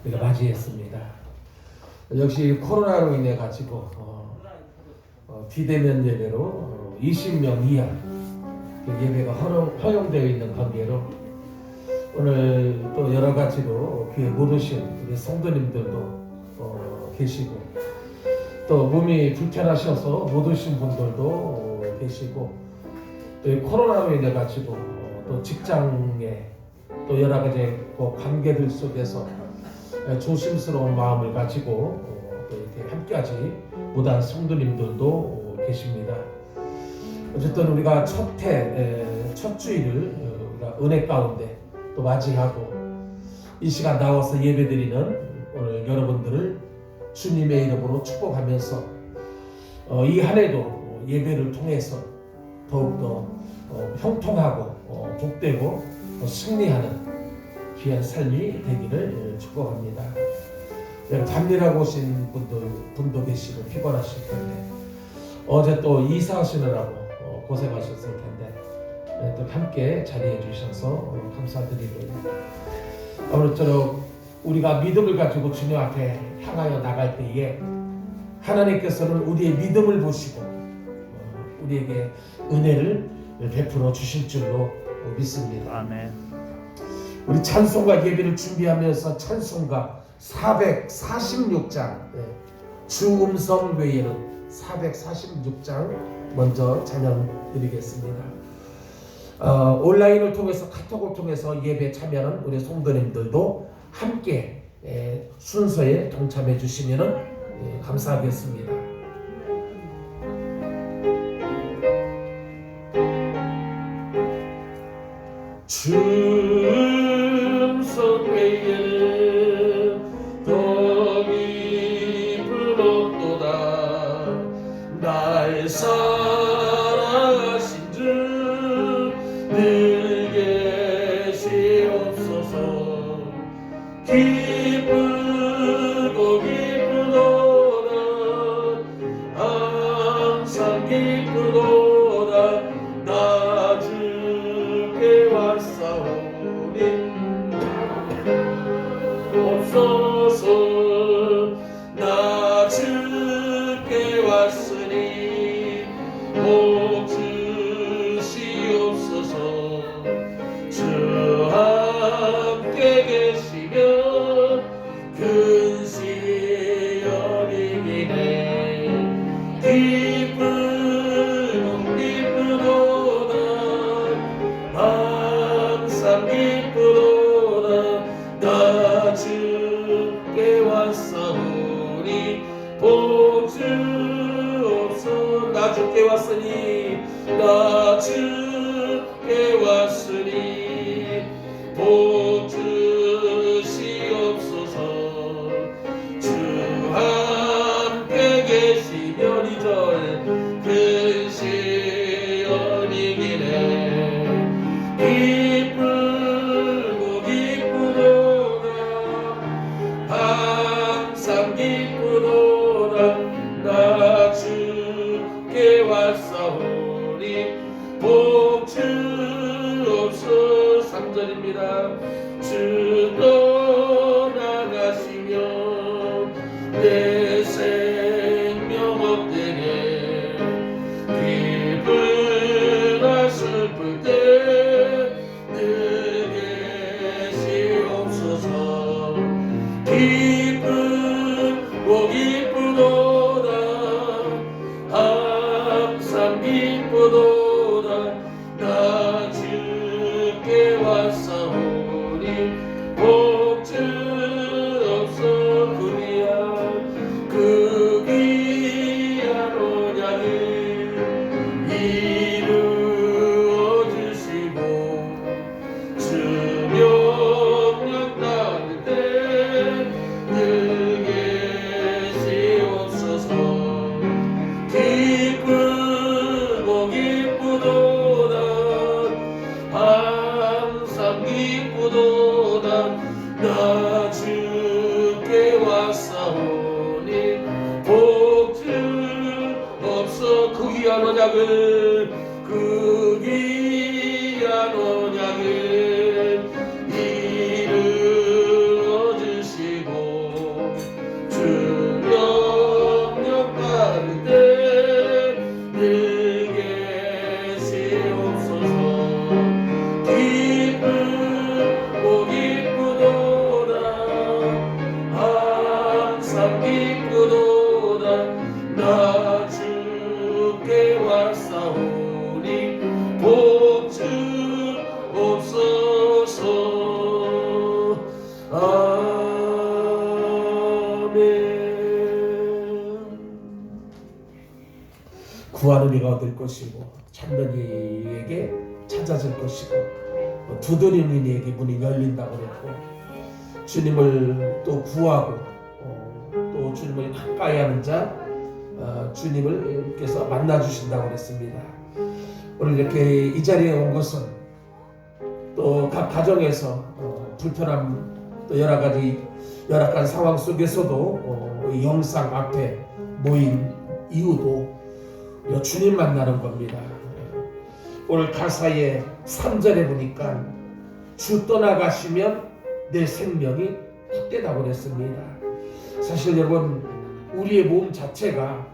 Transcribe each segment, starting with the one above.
우리가 맞이했습니다. 역시 코로나로 인해 가지고 비대면 예배로 20명 이하 예배가 허용되어 있는 관계로 오늘 또 여러 가지로 교회 못 오신 우리 성도님들도 계시고 또 몸이 불편하셔서 못 오신 분들도 계시고 또 코로나로 인해 가지고 또 직장에 또 여러 가지 관계들 속에서 조심스러운 마음을 가지고 또 이렇게 함께하지 못한 성도님들도 계십니다. 어쨌든 우리가 첫 주일을 우리가 은혜 가운데 또 맞이하고 이 시간 나와서 예배드리는 오늘 여러분들을 주님의 이름으로 축복하면서 이 한 해도 예배를 통해서 더욱더 형통하고 복되고 승리하는 귀한 삶이 되기를 축복합니다. 밤일하고 오신 분도 계시고 피곤하실 텐데 어제 또 이사하시느라고 고생하셨을 텐데 또 함께 자리해 주셔서 감사드리고요. 아무쪼록 우리가 믿음을 가지고 주님 앞에 향하여 나갈 때에 하나님께서는 우리의 믿음을 보시고 우리에게 은혜를 베풀어 주실 줄로 믿습니다. 아멘. 우리 찬송가 예배를 준비하면서 찬송가 446장 주 음성 외에는 446장 먼저 찬양 드리겠습니다. 온라인을 통해서 카톡을 통해서 예배 참여하는 우리 성도님들도 함께 순서에 동참해 주시면 감사하겠습니다. 주 음성 외에는 더 깊은 없도다. 날 사랑하신 주 늘 계시옵소서. 기쁘고 기쁘도다. 항상 기쁘도다. 나 주께 왔사오니 없소서. 나 주께 왔으니 복 주시옵소서. 주 함께 계시면 근시연이 기네. 기쁘고 기쁘도다. 항상 기쁘도다. 나 주께 왔사오니 복 주옵소서. 나 주께 왔으니 나 주께 왔으니 복 주시옵소서. 주 함께 계시면 이절 근시연이 기네. 기쁘고 기쁘도다. 항상 기쁘도다. 나 주께 왔사오니 복 주옵소서. 3절입니다. 주 떠나가시면 내 생명 없되네. 기쁘나 슬플 때 늘 계시옵소서. 기쁘고 기쁘도다. 항상 기쁘도다. 나 주께 왔사오니 복 주옵소서. 그 귀한 언약을 이루어 주시고 주 명령 따를 때 늘 계시옵소서. 기쁘고 기쁘도다. 항상 기쁘도다. 나 주께 왔사오니 복 주옵소서. 그 귀한 언약을 그 귀한 언약을 이루어 주시고 구하는 이가 얻을 것이고 찾는 이에게 찾아질 것이고 두드리는 이에게 문이 열린다고 그랬고, 주님을 또 구하고 또 주님을 가까이 하는 자 주님을께서 만나주신다고 그랬습니다. 오늘 이렇게 이 자리에 온 것은 또 각 가정에서 불편함 또 여러 가지 열악한 상황 속에서도 이 영상 앞에 모인 이유도 주님 만나는 겁니다. 오늘 가사의 3절에 보니까 주 떠나가시면 내 생명이 헛되다고 그랬습니다. 사실 여러분, 우리의 몸 자체가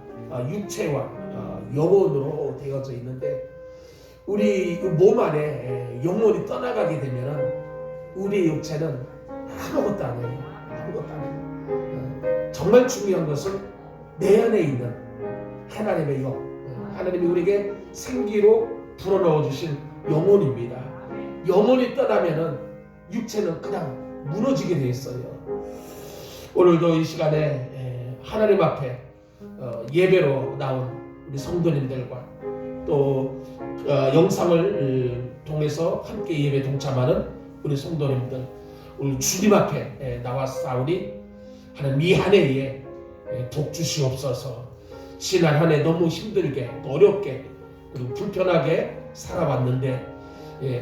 육체와 영혼으로 되어져 있는데, 우리 몸 안에 영혼이 떠나가게 되면 우리의 육체는 아무것도 아니에요. 아무것도 아니에요. 정말 중요한 것은 내 안에 있는 하나님의 영, 하나님이 우리에게 생기로 불어넣어 주신 영혼입니다. 영혼이 떠나면은 육체는 그냥 무너지게 되어 있어요. 오늘도 이 시간에 하나님 앞에 예배로 나온 우리 성도님들과 또 영상을 통해서 함께 예배 동참하는 우리 성도님들, 우리 주님 앞에 나왔사오니 하나님 이 한 해에 복 주시옵소서. 지난 한 해 너무 힘들게 어렵게 그리고 불편하게 살아왔는데,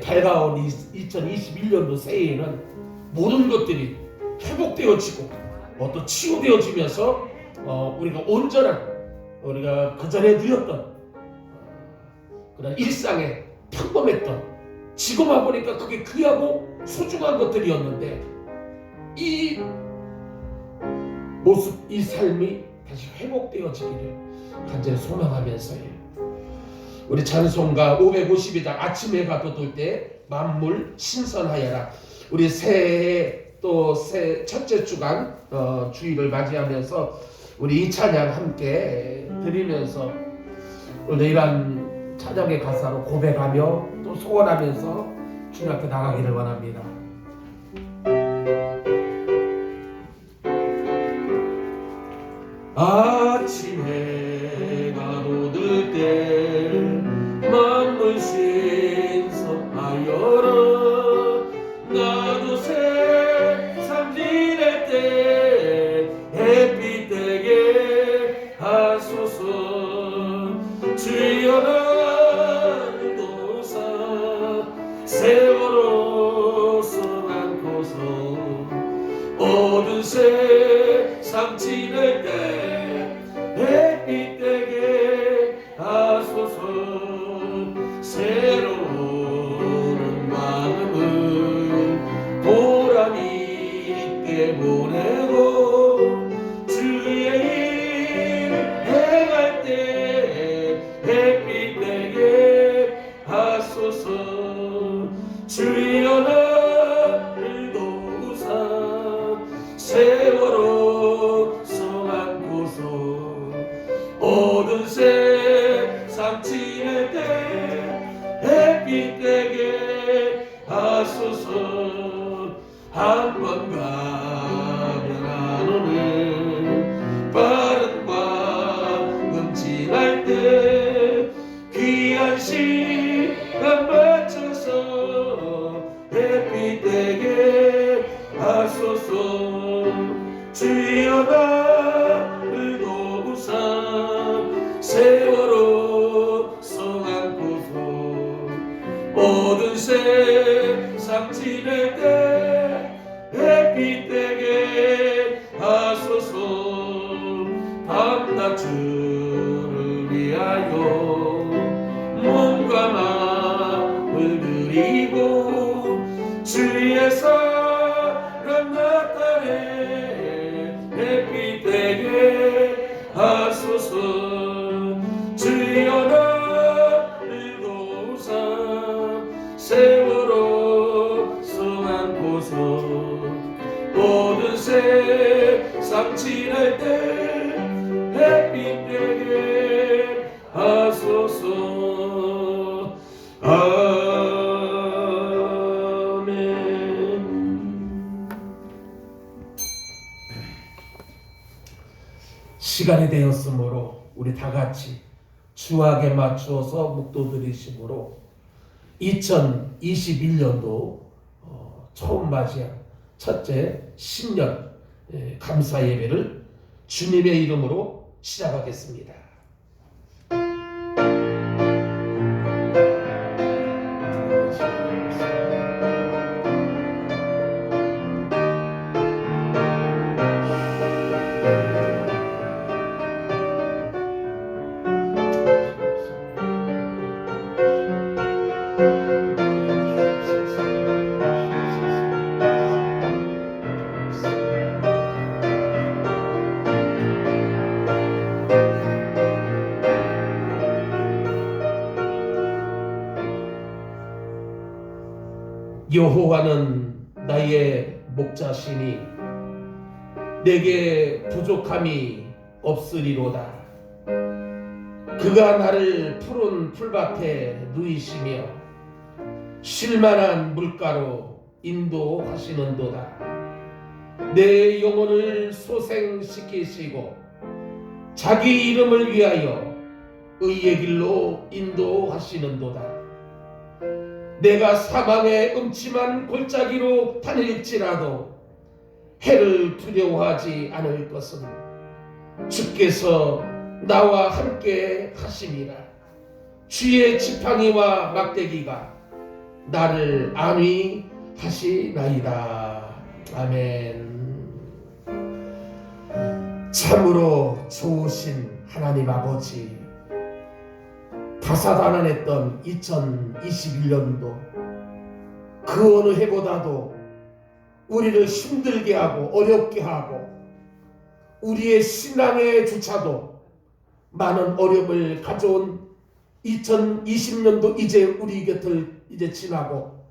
밝아온 2021년도 새해에는 모든 것들이 회복되어지고 또 치유되어지면서 우리가 온전한, 우리가 그전에 누렸던 그런 일상에 평범했던, 지금 와보니까 그게 귀하고 소중한 것들이었는데 이 모습, 이 삶이 다시 회복되어지기를 간절히 소망하면서요. 우리 찬송가 552장 아침 해가 돋을 때 만물 신선하여라. 우리 새해 또 새 첫째 주간 주일을 맞이하면서 우리 이 찬양 함께 드리면서 오늘 이러한 찬양의 가사로 고백하며 또 소원하면서 주님 앞에 나가기를 원합니다. 아침 해가 돋을 때 만물 신선하여라. 나도 세상 지낼 때 햇빛 되게 하소서. 주여 나를 도우사 세월호 성안고서 어두운 세상 지낼 때 햇빛 되게 하소서. 새로운 마음을 보람 있게 보내고 주의 일 행할 때 햇빛 되게 하소서. 주여 나를 도우사 세월호 성안고서 어두운 세상 지낼 때 햇빛 되게 하소서. 한 번 가면 안 오는 빠른 마음 지날 때 귀한 시간 맞춰서 햇빛 되게 하소서. 주여 나를 도우사 세월호 성안고서 모든 세상 지낼 때 햇빛 되게 하소서. 밤낮 주를 위하여 몸과 마음을 드리고 주의 사랑 나타내 햇빛 되게 하소서. 주여 나를 도우사 세월호 성안고서 모든 세상 지낼 때 햇빛 되게 하소서. 아멘. 시간이 되었으므로 우리 다 같이 수학에 맞추어서 묵도 드리심으로 2021년도 처음 맞이한 첫째 신년 감사 예배를 주님의 이름으로 시작하겠습니다. 여호와는 나의 목자시니 내게 부족함이 없으리로다. 그가 나를 푸른 풀밭에 누이시며 쉴만한 물가로 인도하시는도다. 내 영혼을 소생시키시고 자기 이름을 위하여 의의 길로 인도하시는도다. 내가 사망의 음침한 골짜기로 다닐지라도 해를 두려워하지 않을 것은 주께서 나와 함께 하심이라. 주의 지팡이와 막대기가 나를 안위하시나이다. 아멘. 참으로 좋으신 하나님 아버지, 다사다난했던 2021년도 그 어느 해보다도 우리를 힘들게 하고 어렵게 하고 우리의 신앙의 주차도 많은 어려움을 가져온 2020년도 이제 우리 곁을 이제 지나고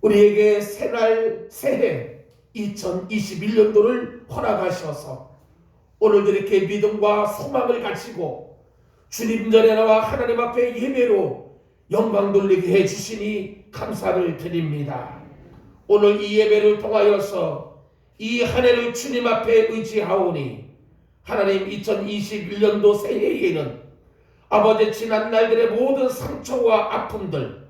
우리에게 새날 새해 2021년도를 허락하셔서 오늘도 이렇게 믿음과 소망을 가지고 주님 전에 나와 하나님 앞에 예배로 영광 돌리게 해주시니 감사를 드립니다. 오늘 이 예배를 통하여서 이 한 해를 주님 앞에 의지하오니 하나님 2021년도 새해에는 아버지 지난 날들의 모든 상처와 아픔들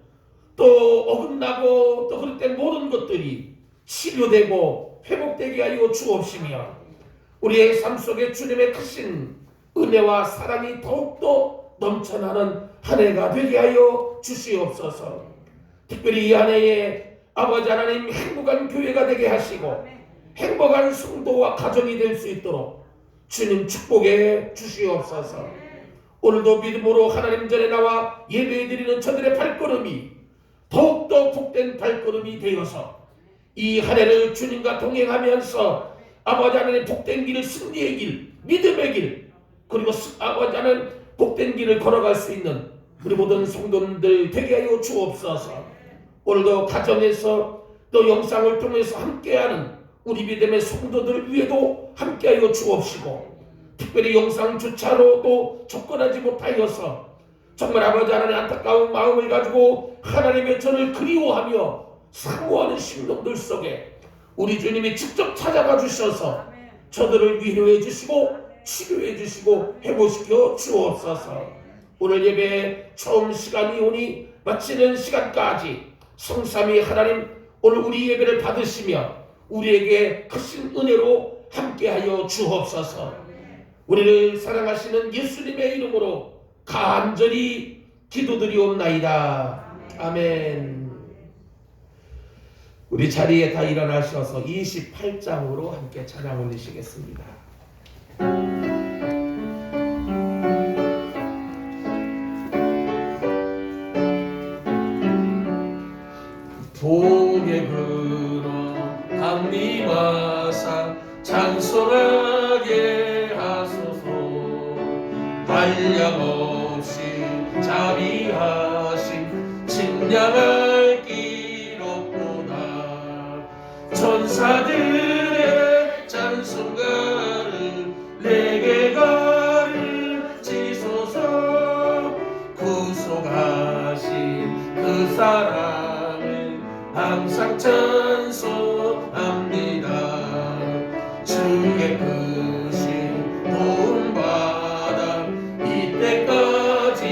또 어긋나고 또 그럴 때 모든 것들이 치료되고 회복되게 하여 주옵시며 우리의 삶 속에 주님의 크신 은혜와 사랑이 더욱더 넘쳐나는 한 해가 되게 하여 주시옵소서. 특별히 이 한 해에 아버지 하나님 행복한 교회가 되게 하시고 행복한 성도와 가정이 될 수 있도록 주님 축복해 주시옵소서. 오늘도 믿음으로 하나님 전에 나와 예배드리는 저들의 발걸음이 더욱더 복된 발걸음이 되어서 이 한 해를 주님과 동행하면서 아버지 하나님 복된 길, 승리의 길, 믿음의 길, 그리고 아버지 하나님 복된 길을 걸어갈 수 있는 우리 모든 성도님들 되게 하여 주옵소서. 오늘도 가정에서 또 영상을 통해서 함께하는 우리 믿음의 성도들 위에도 함께하여 주옵시고 특별히 영상조차로 또 접근하지 못하여서 정말 아버지 하나님 안타까운 마음을 가지고 하나님의 전을 그리워하며 사모하는 심령들 속에 우리 주님이 직접 찾아가 주셔서 저들을 위로해 주시고 치료해 주시고 회복시켜 주옵소서. 오늘 예배 처음 시간이 오니 마치는 시간까지 성삼위 하나님 오늘 우리 예배를 받으시며 우리에게 크신 은혜로 함께하여 주옵소서. 우리를 사랑하시는 예수님의 이름으로 간절히 기도드리옵나이다. 아멘. 우리 자리에 다 일어나셔서 28장으로 함께 찬양 올리시겠습니다. 복의 근원 강림하사 찬송하게 하소서. 한량없이 자비하신 진량할 길 없도다. 천사들의 찬송가를 내게 가르치소서. 구속하신 그 사랑을 항상 찬송합니다. 주의 크신 도움받아 이때까지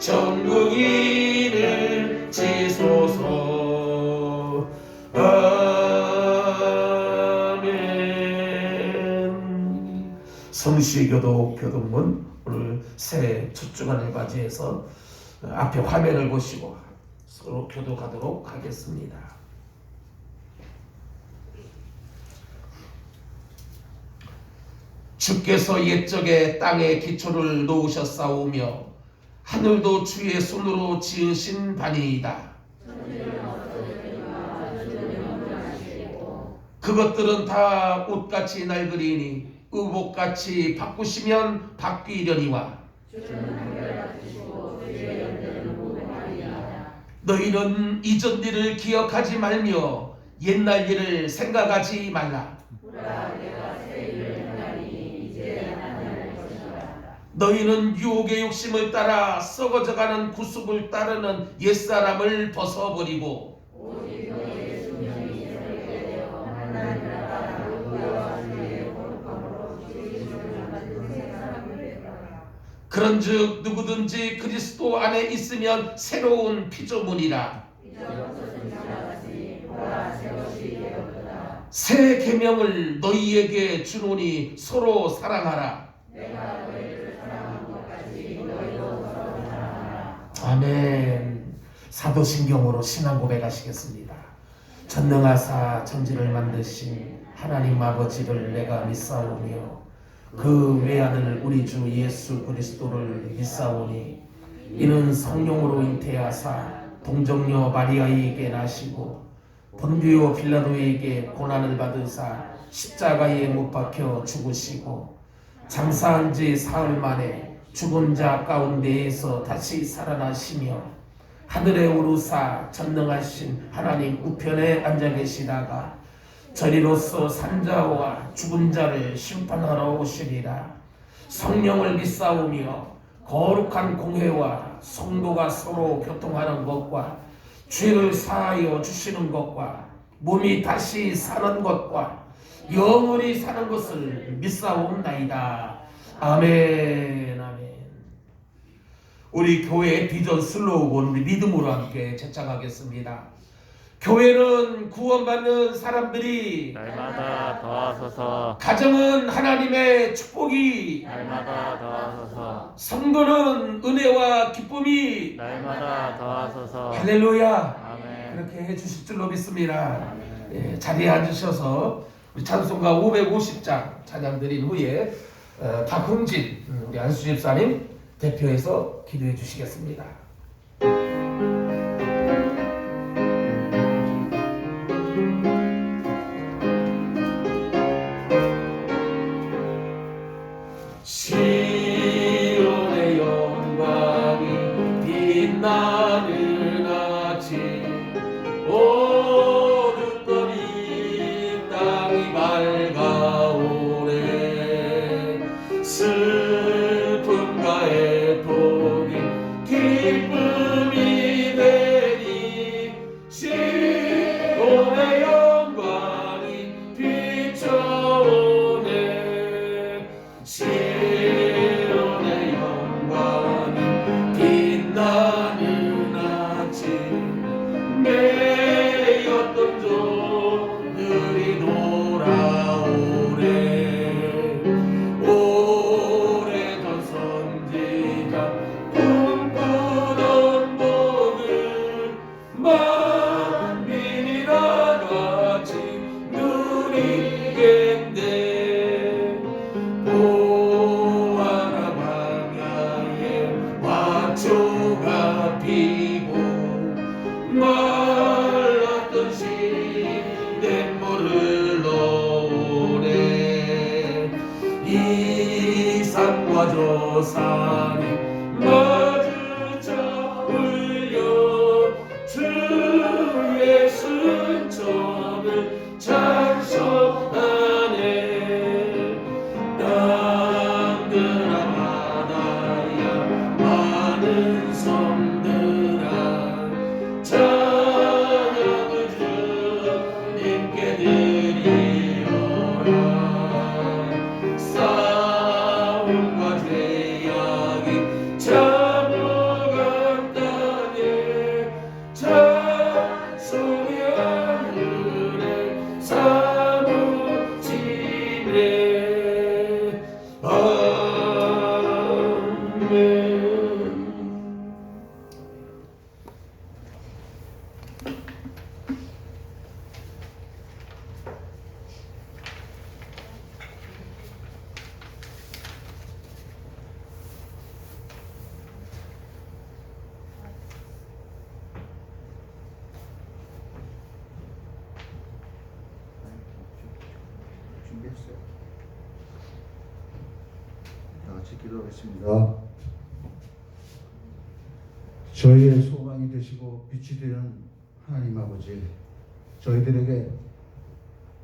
전국인을 지소서. 아멘. 성시교독 교동문 오늘 새해 첫 주간을 맞이해서 앞에 화면을 보시고 서로 교독하도록 하겠습니다. 주께서 옛적에 땅에 기초를 놓으셨사오며 하늘도 주의 손으로 지으신 바니이다. 그것들은 다 옷같이 낡으리니 의복같이 바꾸시면 바뀌려니와 너희는 이전 일을 기억하지 말며 옛날 일을 생각하지 말라. 너희는 유혹의 욕심을 따라 썩어져가는 구습을 따르는 옛사람을 벗어버리고 그런즉 누구든지 그리스도 안에 있으면 새로운 피조물이라. 새 계명을 너희에게 주노니 서로 사랑하라. 아멘. 사도신경으로 신앙 고백하시겠습니다. 전능하사 천지를 만드신 하나님 아버지를 내가 믿사오며 그 외아들 우리 주 예수 그리스도를 믿사오니 이는 성령으로 잉태하사 동정녀 마리아에게 나시고 본디오 빌라도에게 고난을 받으사 십자가에 못 박혀 죽으시고 장사한 지 사흘 만에 죽은 자 가운데에서 다시 살아나시며 하늘에 오르사 전능하신 하나님 우편에 앉아 계시다가 저리로서 산자와 죽은 자를 심판하러 오시리라. 성령을 믿사오며 거룩한 공회와 성도가 서로 교통하는 것과 죄를 사하여 주시는 것과 몸이 다시 사는 것과 영원히 사는 것을 믿사옵나이다. 아멘. 아멘. 우리 교회의 비전 슬로건 우리 믿음으로 함께 제창하겠습니다. 교회는 구원받는 사람들이 날마다 더하소서. 가정은 하나님의 축복이 날마다 더하소서. 성도는 은혜와 기쁨이 날마다 더하소서. 할렐루야. 아멘. 그렇게 해주실 줄로 믿습니다. 예, 자리에 앉으셔서 우리 찬송가 550장 찬양 드린 후에 박흥진 우리 안수 집사님 대표해서 기도해 주시겠습니다. 시온의 영광이 빛나는 아침 어둡던 이 땅이 밝아오네. 슬픔과 애통이 기쁨이 되니 시온의 영광이 비춰오네. 시온의 영광이 빛나는 아침 매였던 종들이 돌아오네. 오래전 선지자 꿈꾸던 복을 만민이 다같이 누리겠네. 보아라 광야에 화초가 피고 말랐던 시냇물을 넣으네. 이 산과 저 산이 마주쳐 울려 주의 순천을 찬송하네. 땅들아 바다야 많은 섬들아 찬양을 주님께 드리어라. 싸움과 죄악이 참어가 해주세요. 다 같이 기도하겠습니다. 저희의 소망이 되시고 빛이 되는 하나님 아버지, 저희들에게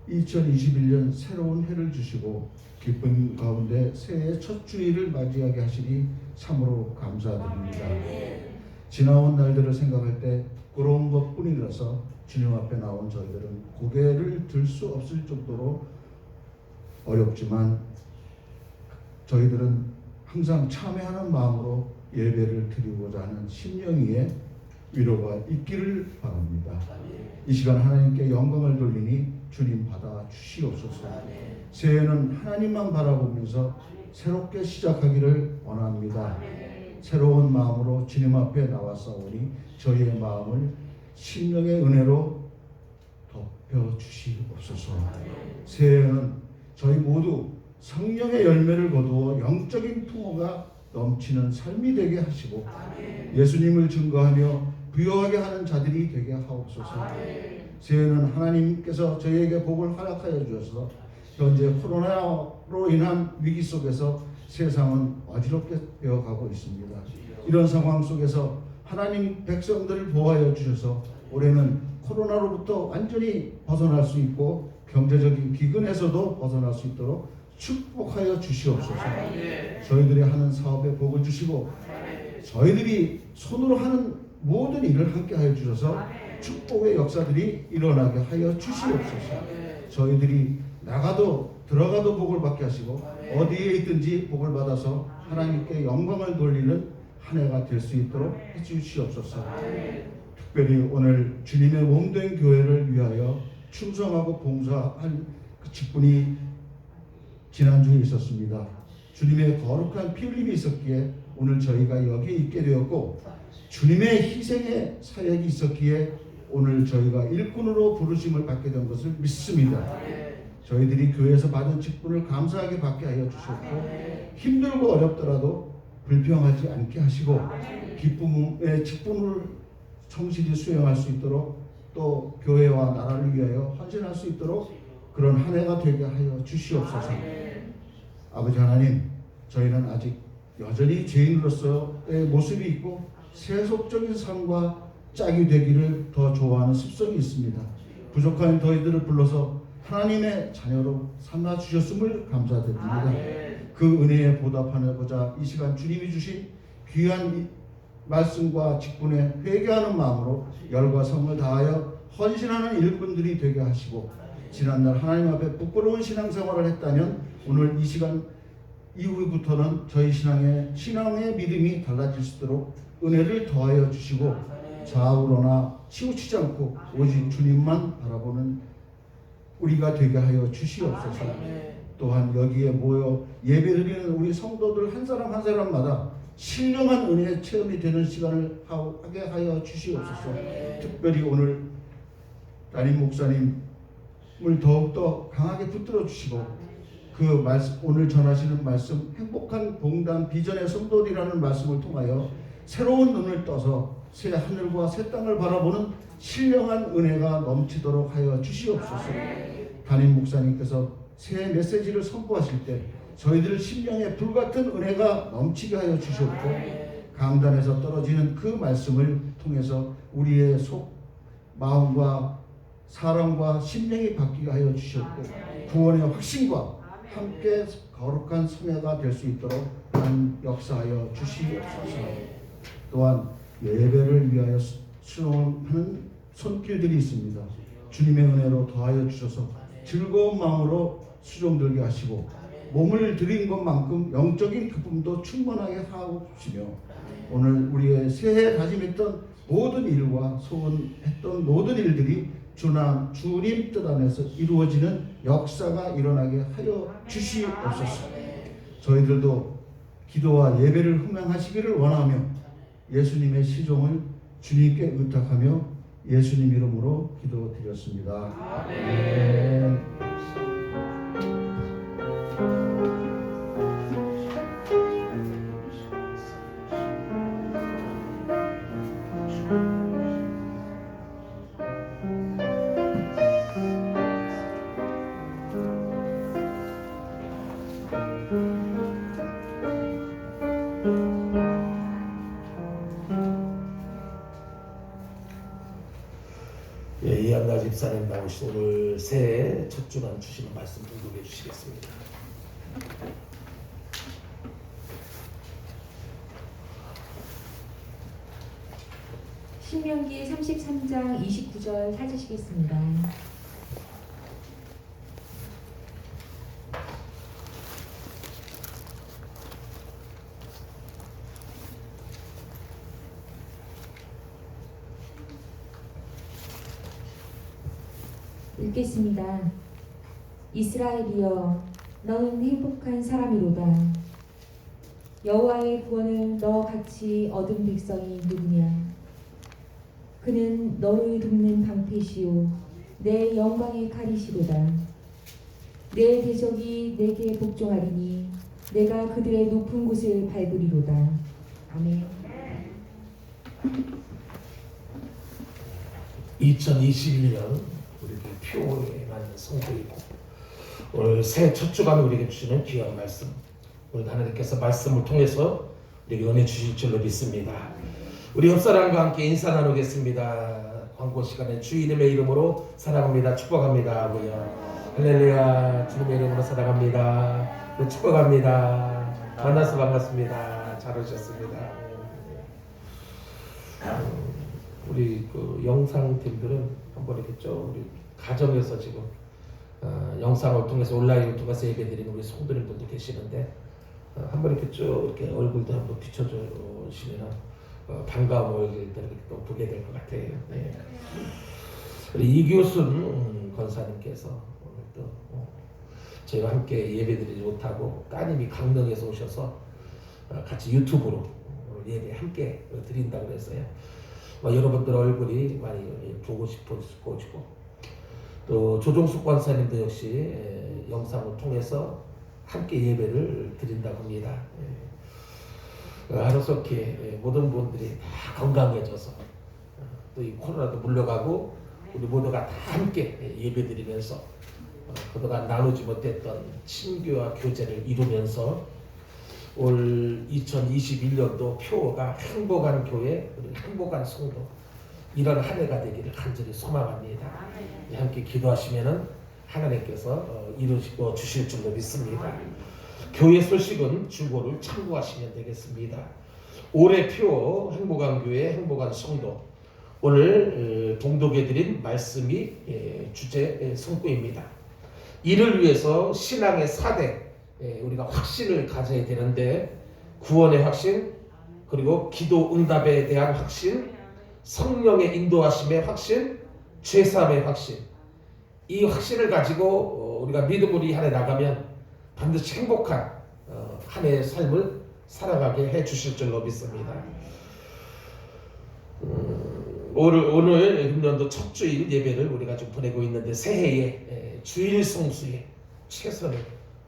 2021년 새로운 해를 주시고 기쁨 가운데 새해 첫 주일을 맞이하게 하시니 참으로 감사드립니다. 지나온 날들을 생각할 때 부러운 것뿐이라서 주님 앞에 나온 저희들은 고개를 들 수 없을 정도로 어렵지만 저희들은 항상 참회하는 마음으로 예배를 드리고자 하는 심령 위에 위로가 있기를 바랍니다. 이 시간 하나님께 영광을 돌리니 주님 받아 주시옵소서. 새해는 하나님만 바라보면서 새롭게 시작하기를 원합니다. 새로운 마음으로 주님 앞에 나와싸우니 저희의 마음을 심령의 은혜로 덮여 주시옵소서. 새해에는 저희 모두 성령의 열매를 거두어 영적인 풍요가 넘치는 삶이 되게 하시고 예수님을 증거하며 부요하게 하는 자들이 되게 하옵소서. 새해는 하나님께서 저희에게 복을 허락하여 주셔서 현재 코로나로 인한 위기 속에서 세상은 어지럽게 되어가고 있습니다. 이런 상황 속에서 하나님 백성들을 보호하여 주셔서 올해는 코로나로부터 완전히 벗어날 수 있고 경제적인 기근에서도 벗어날 수 있도록 축복하여 주시옵소서. 저희들이 하는 사업에 복을 주시고 저희들이 손으로 하는 모든 일을 함께 하여 주셔서 축복의 역사들이 일어나게 하여 주시옵소서. 저희들이 나가도 들어가도 복을 받게 하시고 어디에 있든지 복을 받아서 하나님께 영광을 돌리는 한 해가 될 수 있도록 해주시옵소서. 특별히 오늘 주님의 몸된 교회를 위하여 충성하고 봉사한 그 직분이 지난주에 있었습니다. 주님의 거룩한 피 흘림이 있었기에 오늘 저희가 여기에 있게 되었고 주님의 희생의 사역이 있었기에 오늘 저희가 일꾼으로 부르심을 받게 된 것을 믿습니다. 저희들이 교회에서 받은 직분을 감사하게 받게 하여 주셨고 힘들고 어렵더라도 불평하지 않게 하시고 기쁨의 직분을 성실히 수행할 수 있도록 또 교회와 나라를 위하여 헌신할 수 있도록 그런 한 해가 되게 하여 주시옵소서. 아버지 하나님, 저희는 아직 여전히 죄인으로서의 모습이 있고 세속적인 삶과 짝이 되기를 더 좋아하는 습성이 있습니다. 부족한 저희들을 불러서 하나님의 자녀로 삼아 주셨음을 감사드립니다. 그 은혜에 보답하고자 이 시간 주님이 주신 귀한 말씀과 직분에 회개하는 마음으로 열과 성을 다하여 헌신하는 일꾼들이 되게 하시고 지난날 하나님 앞에 부끄러운 신앙생활을 했다면 오늘 이 시간 이후부터는 저희 신앙의 믿음이 달라질 수 있도록 은혜를 더하여 주시고 좌우로나 치우치지 않고 오직 주님만 바라보는 우리가 되게 하여 주시옵소서. 또한 여기에 모여 예배드리는 우리 성도들 한 사람 한 사람마다 신령한 은혜의 체험이 되는 시간을 하게 하여 주시옵소서. 특별히 오늘 담임 목사님을 더욱더 강하게 붙들어 주시고 그 말씀, 오늘 전하시는 말씀 행복한 봉단 비전의 성도리라는 말씀을 통하여 새로운 눈을 떠서 새 하늘과 새 땅을 바라보는 신령한 은혜가 넘치도록 하여 주시옵소서. 담임 목사님께서 새 메시지를 선포하실 때 저희들 심령에 불같은 은혜가 넘치게 하여 주셨고 강단에서 떨어지는 그 말씀을 통해서 우리의 속 마음과 사랑과 심령이 바뀌게 하여 주셨고 구원의 확신과 함께 거룩한 성회가 될 수 있도록 역사하여 주시옵소서. 또한 예배를 위하여 수용하는 손길들이 있습니다. 주님의 은혜로 더하여 주셔서 즐거운 마음으로 수종들게 하시고 몸을 드린 것만큼 영적인 기쁨도 충만하게 하옵시며 오늘 우리의 새해 다짐했던 모든 일과 소원했던 모든 일들이 주님 뜻 안에서 이루어지는 역사가 일어나게 하여 주시옵소서. 저희들도 기도와 예배를 흥망하시기를 원하며 예수님의 시종을 주님께 의탁하며 예수님 이름으로 기도드렸습니다. 아멘. 예, 이한나 집사님 나오신 오늘 새해 첫 주간 주시는 말씀 공독해 주시겠습니다. 신명기 33장 29절 찾으시겠습니다. 읽겠습니다. 이스라엘이여, 너는 행복한 사람이로다. 여호와의 구원을 너 같이 얻은 백성이 누구냐? 그는 너를 돕는 방패시오 내 영광의 칼이시로다. 내 대적이 내게 복종하리니 내가 그들의 높은 곳을 밟으리로다. 아멘. 2021년 우리들 표에 맞는 성도이고 오늘 새해 첫 주간 우리에게 주시는 귀한 말씀, 오늘 하나님께서 말씀을 통해서 우리에게 은혜 주실 줄로 믿습니다. 우리 옆사람과 함께 인사 나누겠습니다. 광고 시간에 주 이름의 이름으로 사랑합니다. 축복합니다. 뭐야? 할렐루야. 주님의 이름으로 사랑합니다. 네, 축복합니다. 만나서 반갑습니다. 잘 오셨습니다. 우리 그 영상팀들은 한번 이렇겠죠. 우리 가정에서 지금 영상을 통해서 온라인을 통해서 예배드리는 우리 성도님들도 계시는데 한번 이렇게 쭉 이렇게 얼굴도 한번 비춰주시면 반가운 얼굴들 이렇게 또 보게 될 것 같아요. 네. 우리 이교순 권사님께서 오늘 또 저희와 함께 예배드리지 못하고 따님이 강릉에서 오셔서 같이 유튜브로 예배 함께 드린다고 그랬어요. 여러분들 얼굴이 많이 보고 싶어지고 또 조종숙 권사님도 역시 영상을 통해서 함께 예배를 드린다고 합니다. 하루속히 모든 분들이 다 건강해져서 또 이 코로나도 물러가고 우리 모두가 다 함께 예배드리면서 그동안 나누지 못했던 친교와 교제를 이루면서 올 2021년도 표어가 행복한 교회, 행복한 성도 이런 한 해가 되기를 간절히 소망합니다. 함께 기도하시면은 하나님께서 이루시고 주실 줄로 믿습니다. 교회 소식은 주보를 참고하시면 되겠습니다. 올해 표 행복한 교회, 행복한 성도, 오늘 봉독해드린 말씀이 주제 성구입니다. 이를 위해서 신앙의 4대 우리가 확신을 가져야 되는데, 구원의 확신, 그리고 기도 응답에 대한 확신, 성령의 인도하심의 확신, 죄사함의 확신, 이 확신을 가지고 우리가 믿음으로 이 한 해 나가면 반드시 행복한 한 해의 삶을 살아가게 해주실 줄로 믿습니다. 오늘 금년도 첫 주일 예배를 우리가 좀 보내고 있는데, 새해에 주일 성수에 최선을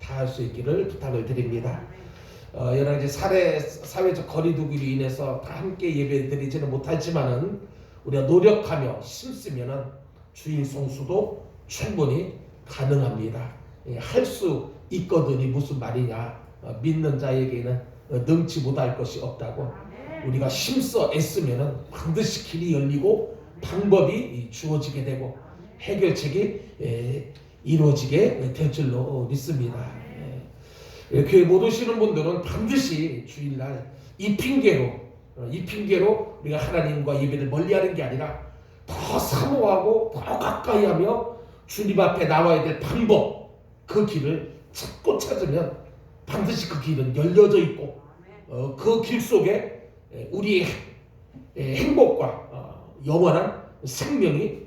다할 수 있기를 부탁을 드립니다. 여러 가지 사회적 거리두기로 인해서 다 함께 예배 드리지는 못하지만은 우리가 노력하며 힘쓰면은 주일 성수도 충분히 가능합니다. 할 수 있거든이 무슨 말이냐? 믿는 자에게는 능치 못할 것이 없다고. 우리가 힘써 애쓰면은 반드시 길이 열리고 방법이 주어지게 되고 해결책이 이루어지게 될 줄로 믿습니다. 교회 못 오시는 분들은 반드시 주일날 이 핑계로 우리가 하나님과 예배를 멀리하는 게 아니라 더 사모하고 더 가까이하며 주님 앞에 나와야 될 방법, 그 길을 찾고 찾으면 반드시 그 길은 열려져 있고 그 길 속에 우리의 행복과 영원한 생명이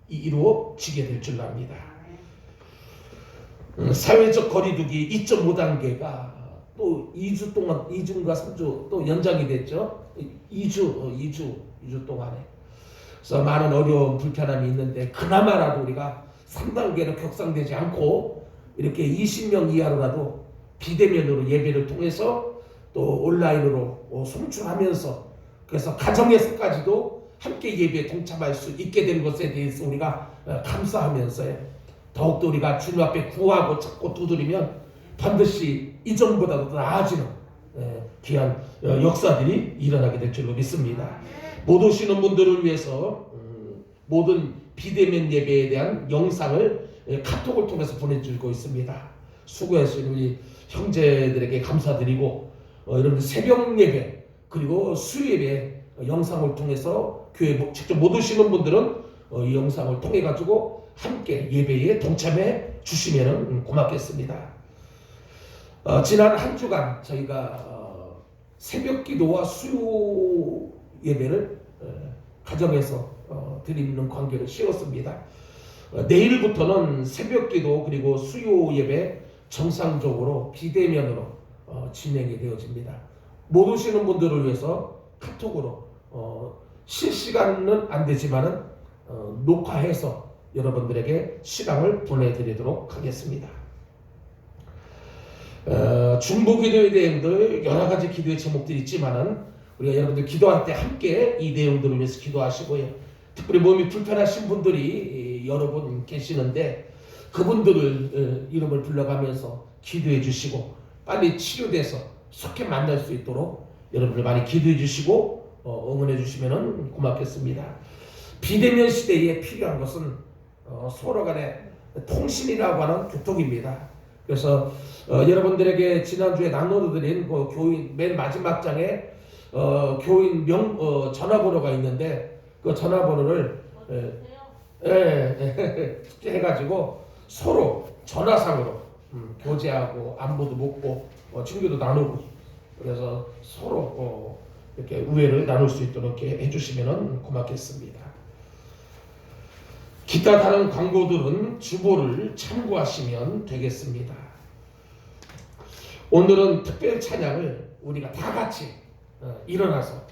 이루어지게 될 줄 압니다. 사회적 거리두기 2.5단계가 또 2주 동안, 2주인가 3주 또 연장이 됐죠. 2주 동안에. 그래서 많은 어려움, 불편함이 있는데 그나마라도 우리가 3단계로 격상되지 않고 이렇게 20명 이하로라도 비대면으로 예배를 통해서 또 온라인으로 송출하면서, 그래서 가정에서까지도 함께 예배에 동참할 수 있게 된 것에 대해서 우리가 감사하면서요, 더욱더 우리가 주님 앞에 구하고 찾고 두드리면 반드시 이전보다도 더 나아지는 귀한 역사들이 일어나게 될 줄로 믿습니다. 못 오시는 분들을 위해서 모든 비대면 예배에 대한 영상을 카톡을 통해서 보내주고 있습니다. 수고하신 우리 형제들에게 감사드리고 여러분들 새벽 예배 그리고 수요 예배 영상을 통해서 교회 직접 못 오시는 분들은 이 영상을 통해 가지고 함께 예배에 동참해 주시면 고맙겠습니다. 지난 한 주간 저희가 새벽 기도와 수요 예배를 가정에서 드리는 관계를 씌웠습니다. 내일부터는 새벽 기도 그리고 수요 예배 정상적으로 비대면으로 진행이 되어집니다. 못 오시는 분들을 위해서 카톡으로 실시간은 안 되지만은 녹화해서 여러분들에게 시간을 보내드리도록 하겠습니다. 중보기도의 내용들 여러 가지 기도의 제목들이 있지만은 우리가 여러분들 기도할 때 함께 이 내용들을 위해서 기도하시고요. 특별히 몸이 불편하신 분들이 여러 분 계시는데 그분들을 이름을 불러가면서 기도해 주시고 빨리 치료돼서 속히 만날 수 있도록 여러분들 많이 기도해 주시고 응원해 주시면 고맙겠습니다. 비대면 시대에 필요한 것은 서로 간의 통신이라고 하는 교통입니다. 그래서 여러분들에게 지난주에 나눠드린 그 교인 맨 마지막 장에 교인 전화번호가 있는데 그 전화번호를 해가지고 서로 전화상으로 교제하고 안부도 묻고 친구도 나누고 그래서 서로 이렇게 우애를 나눌 수 있도록 이렇게 해주시면 고맙겠습니다. 기타 다른 광고들은 주보를 참고하시면 되겠습니다. 오늘은 특별 찬양을 우리가 다 같이 일어나서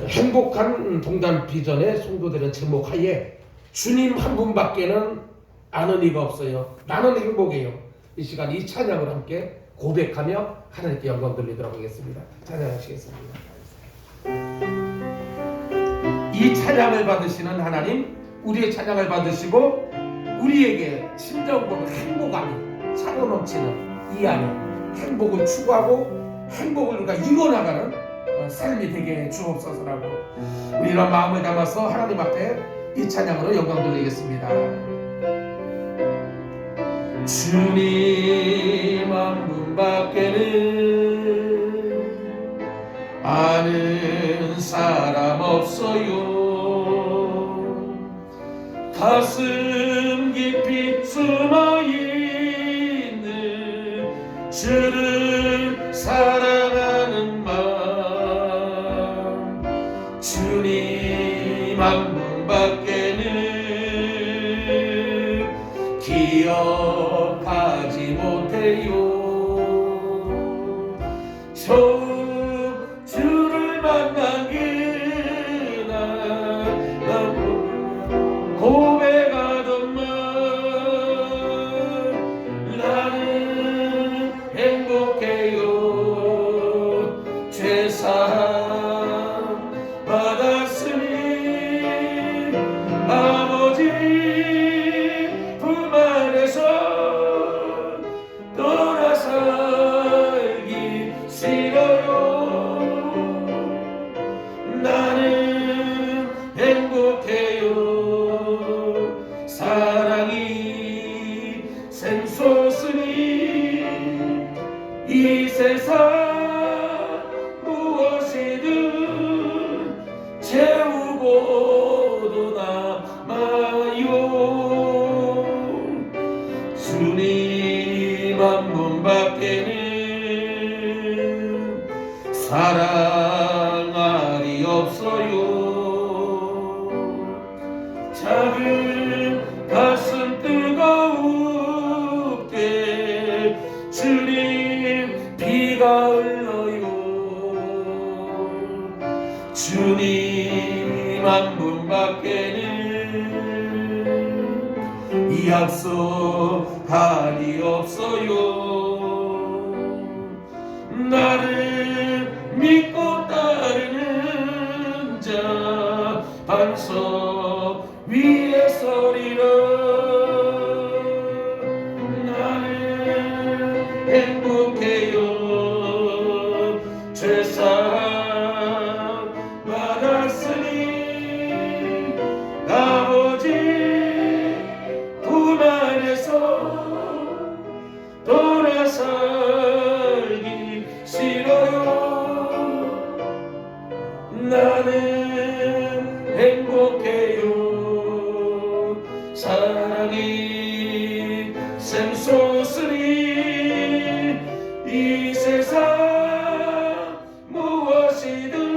행복한 동단 비전의 송도되는 제목 하에 주님 한 분밖에는 아는 이가 없어요. 나는 행복해요. 이 시간 이 찬양을 함께 고백하며 하나님께 영광 돌리도록 하겠습니다. 찬양하시겠습니다. 이 찬양을 받으시는 하나님, 우리의 찬양을 받으시고 우리에게 심정과 행복감이 차고 넘치는 이 안에 행복을 추구하고 행복을 우리가 이뤄나가는 삶이 되게 주옵소서라고 우리 이런 마음을 담아서 하나님 앞에 이 찬양으로 영광 돌리겠습니다. 주님 한 분밖에는 아는 사람 없어요. 가슴 깊이 숨어있는 주를 사랑하는 마음 주님 한 분밖에는 기억하지 못해요. 처음 주를 만난 그날 고백하던 말 나는 행복해요. 죄사함 받았으니 아버지 품 안에서 떠나 살기 싫어요. 나는 행복해요. 사랑이 샘솟으니 이 세상 무엇이든 채우고도 남아요. 주님 한 분밖에는 사랑할이 없어요. 작은 가슴 뜨거울게 주님 비가 흘러요. 주님 한 분밖에는 이 약속할이 없어요. 나를 믿고 따르는 자 반석 위에 서리라. 나는 행복해요. 죄상 받았으니 아버지 품 안에서 돌아 살기 싫어요. 나는 행복해요. 사랑이 샘솟으니 이 세상 무엇이든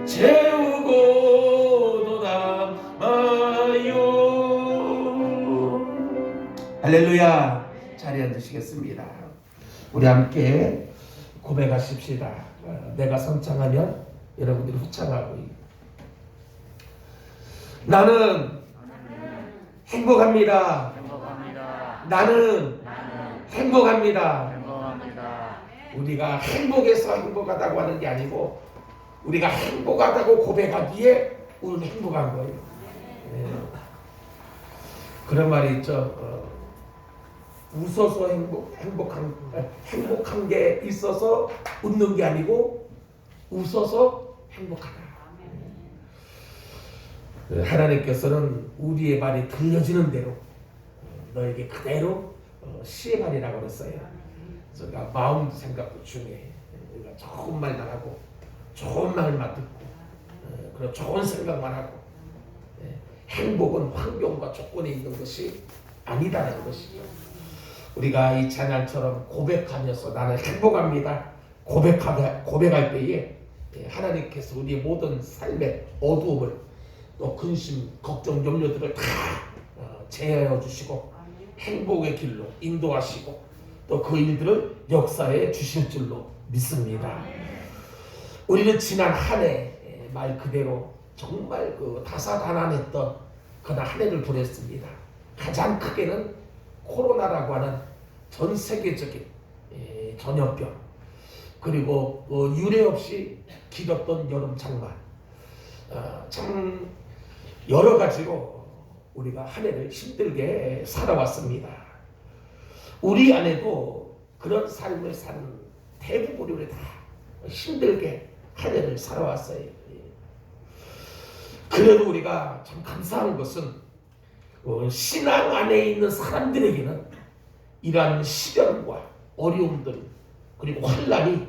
채우고도 남아요. 할렐루야. 자리에 앉으시겠습니다. 우리 함께 고백하십시다. 내가 선창하면 여러분들이 후창하고. 나는 행복합니다. 행복합니다. 나는 행복합니다. 행복합니다. 우리가 행복해서 행복하다고 하는 게 아니고 우리가 행복하다고 고백하기에 우리는 행복한 거예요. 예. 그런 말이 있죠. 웃어서 행복한 게 있어서 웃는 게 아니고 웃어서 행복하다. 하나님께서는 우리의 말이 들려지는 대로 너에게 그대로 시행하리라고 그랬어요. 그래서 마음 생각도 중요해. 우리가 좋은 말만 하고 좋은 말만 듣고 그리고 좋은 생각만 하고 행복은 환경과 조건에 있는 것이 아니다라는 것이죠. 우리가 이 찬양처럼 고백하면서 나는 행복합니다. 고백할 때에 하나님께서 우리의 모든 삶의 어두움을 또 근심, 걱정, 염려들을 다 제어해 주시고 행복의 길로 인도하시고 또 그 일들을 역사해 주실 줄로 믿습니다. 우리는 지난 한 해 말 그대로 정말 그 다사다난했던 그날 한 해를 보냈습니다. 가장 크게는 코로나라고 하는 전 세계적인 전염병 그리고 유례 없이 길었던 여름 장마 참 여러 가지로 우리가 한 해를 힘들게 살아왔습니다. 우리 안에도 그런 삶을 사는 대부분이 우리 다 힘들게 한 해를 살아왔어요. 그래도 우리가 참 감사한 것은 신앙 안에 있는 사람들에게는 이러한 시련과 어려움들 그리고 환난이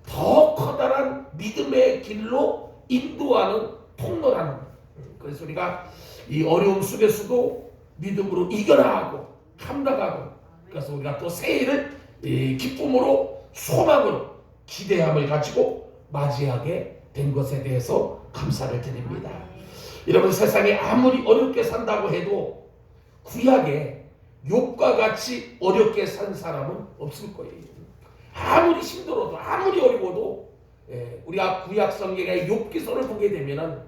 더 커다란 믿음의 길로 인도하는 통로라는 거예요. 그래서 우리가 이 어려움 속에서도 믿음으로 이겨나가고 감당하고 그래서 우리가 또 새해를 기쁨으로 소망으로 기대함을 가지고 맞이하게 된 것에 대해서 감사를 드립니다. 여러분 세상에 아무리 어렵게 산다고 해도 구약에 욥과 같이 어렵게 산 사람은 없을 거예요. 아무리 힘들어도 아무리 어려워도 우리가 구약 성경의 욥기서를 보게 되면은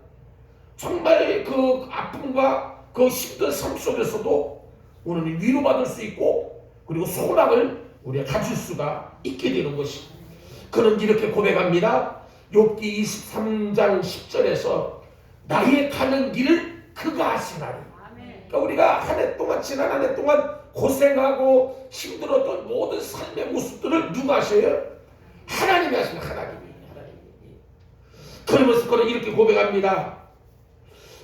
정말 그 아픔과 그 힘든 삶 속에서도 우리는 위로받을 수 있고 그리고 소망을 우리가 가질 수가 있게 되는 것이. 그는 이렇게 고백합니다. 욥기 23장 10절에서 나의 가는 길을 그가 아시나니. 그러니까 우리가 한 해 동안 지난 한 해 동안 고생하고 힘들었던 모든 삶의 모습들을 누가 아셔요? 하나님이 아십니다. 하나님이. 그러면서 그는 이렇게 고백합니다.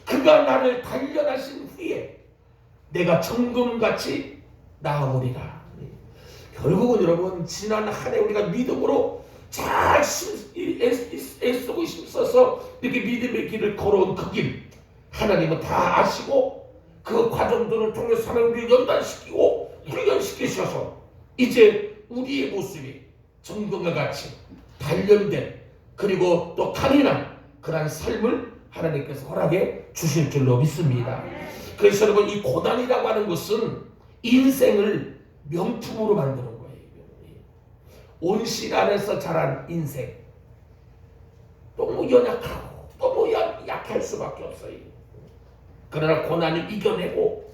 그가 나를 단련하신 후에 내가 정금같이 나아오리라. 결국은 여러분 지난 한 해 우리가 믿음으로 잘 애쓰고 힘써서 이렇게 믿음의 길을 걸어온 그 길 하나님은 다 아시고 그 과정들을 통해서 하나님을 연단시키고 훈련시키셔서 이제 우리의 모습이 정금과 같이 단련된 그리고 또 강인한 그런 삶을 하나님께서 허락해 주실 줄로 믿습니다. 그래서 여러분 이 고난이라고 하는 것은 인생을 명품으로 만드는 거예요. 온실 안에서 자란 인생 너무 연약하고 너무 약할 수밖에 없어요. 그러나 고난을 이겨내고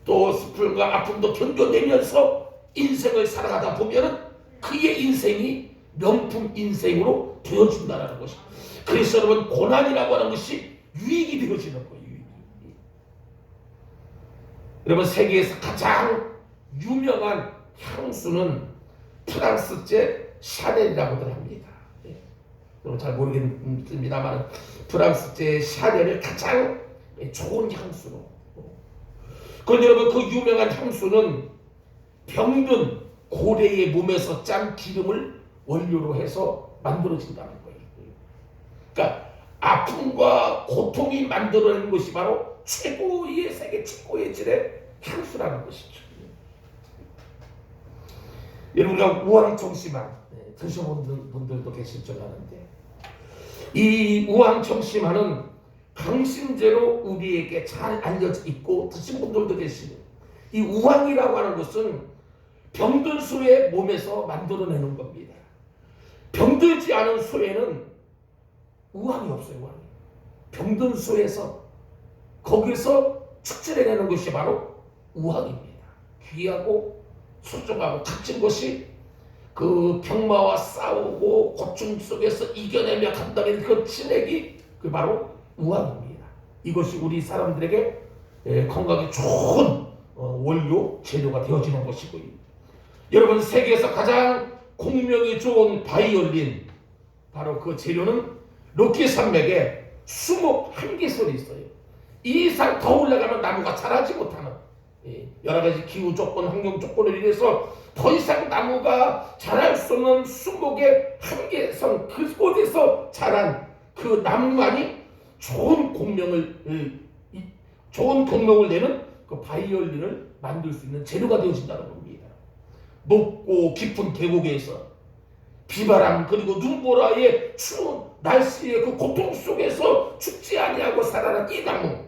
또 슬픔과 아픔도 견뎌내면서 인생을 살아가다 보면은 그의 인생이 명품 인생으로 되어준다는 것이. 그래서 여러분 고난이라고 하는 것이 유익이 되어지는 거예요. 유익이. 여러분 세계에서 가장 유명한 향수는 프랑스제 샤넬이라고들 합니다. 여러분 잘 모르겠습니다만 프랑스제 샤넬을 가장 좋은 향수로. 그런데 여러분 그 유명한 향수는 병든 고래의 몸에서 짠 기름을 원료로 해서 만들어진다는 거예요. 그러니까 아픔과 고통이 만들어낸 것이 바로 최고의 세계 최고의 질의 향수라는 것이죠. 여러분과 우황청심환 드셔본 분들도 계실 줄 아는데 이 우황청심환은 강신제로 우리에게 잘 알려져 있고 드신 분들도 계시고 이 우황이라고 하는 것은 병든 소의 몸에서 만들어내는 겁니다. 병들지 않은 소에는 우황이 없어요. 우황이. 병든 소에서 거기서 축출해내는 것이 바로 우황입니다. 귀하고 소중하고 값진 것이 그 병마와 싸우고 고충 속에서 이겨내며 간다는 그 진액이 그 바로 우황입니다. 이것이 우리 사람들에게 건강에 좋은 원료 재료가 되어지는 것이고요. 여러분 세계에서 가장 공명이 좋은 바이올린 바로 그 재료는 로키 산맥에 수목 한계설이 있어요. 이 이상 더 올라가면 나무가 자라지 못하는 여러 가지 기후 조건, 환경 조건을 인해서 더 이상 나무가 자랄 수 없는 수목의 한계선 그곳에서 자란 그 나무만이 좋은 공명을 내는 그 바이올린을 만들 수 있는 재료가 되어진다는 겁니다. 높고 깊은 계곡에서 비바람 그리고 눈보라의 추운 날씨의 그 고통 속에서 죽지 아니하고 살아난 이 나무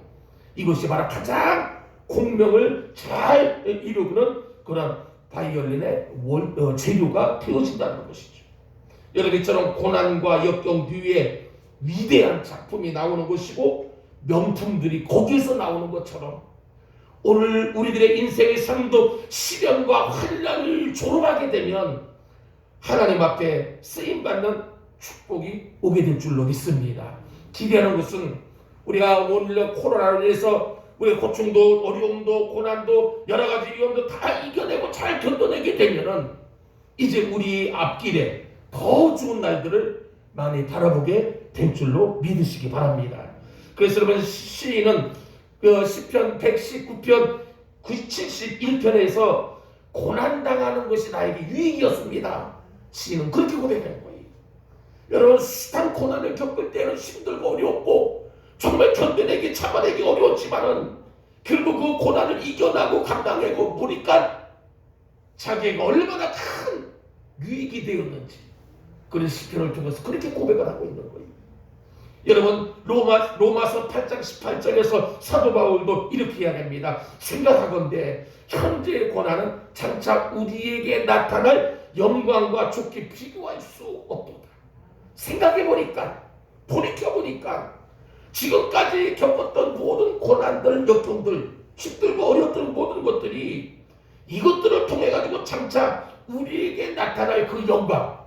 이것이 바로 가장 공명을 잘 이루는 그런 바이올린의 재료가 되어진다는 것이죠. 여러분처럼 고난과 역경 뒤에 위대한 작품이 나오는 것이고 명품들이 거기서 나오는 것처럼 오늘 우리들의 인생의 삶도 시련과 환난을 졸업하게 되면 하나님 앞에 쓰임받는 축복이 오게 될 줄로 믿습니다. 기대하는 것은 우리가 오늘 코로나로 인해서 우리의 고충도 어려움도 고난도 여러 가지 위험도 다 이겨내고 잘 견뎌내게 되면은 이제 우리 앞길에 더 좋은 날들을 많이 바라보게 될 줄로 믿으시기 바랍니다. 그래서 여러분 시인은 그 시편 119편 71편에서 고난당하는 것이 나에게 유익이었습니다. 시인은 그렇게 고백하는 거예요. 여러분 숱한 고난을 겪을 때는 힘들고 어렵고 정말 견뎌내기 참아내기 어려웠지만은 결국 그 고난을 이겨나고 감당하고 보니까 자기가 얼마나 큰 유익이 되었는지 그런 시편을 통해서 그렇게 고백을 하고 있는 거예요. 여러분 로마서 8장 18절에서 사도 바울도 이렇게 이야기합니다. 생각하건대 현재의 고난은 장차 우리에게 나타날 영광과 좋게 비교할 수 없도다. 생각해보니까 돌이켜보니까 지금까지 겪었던 모든 고난들 역경들 힘들고 어려웠던 모든 것들이 이것들을 통해 가지고 장차 우리에게 나타날 그 영광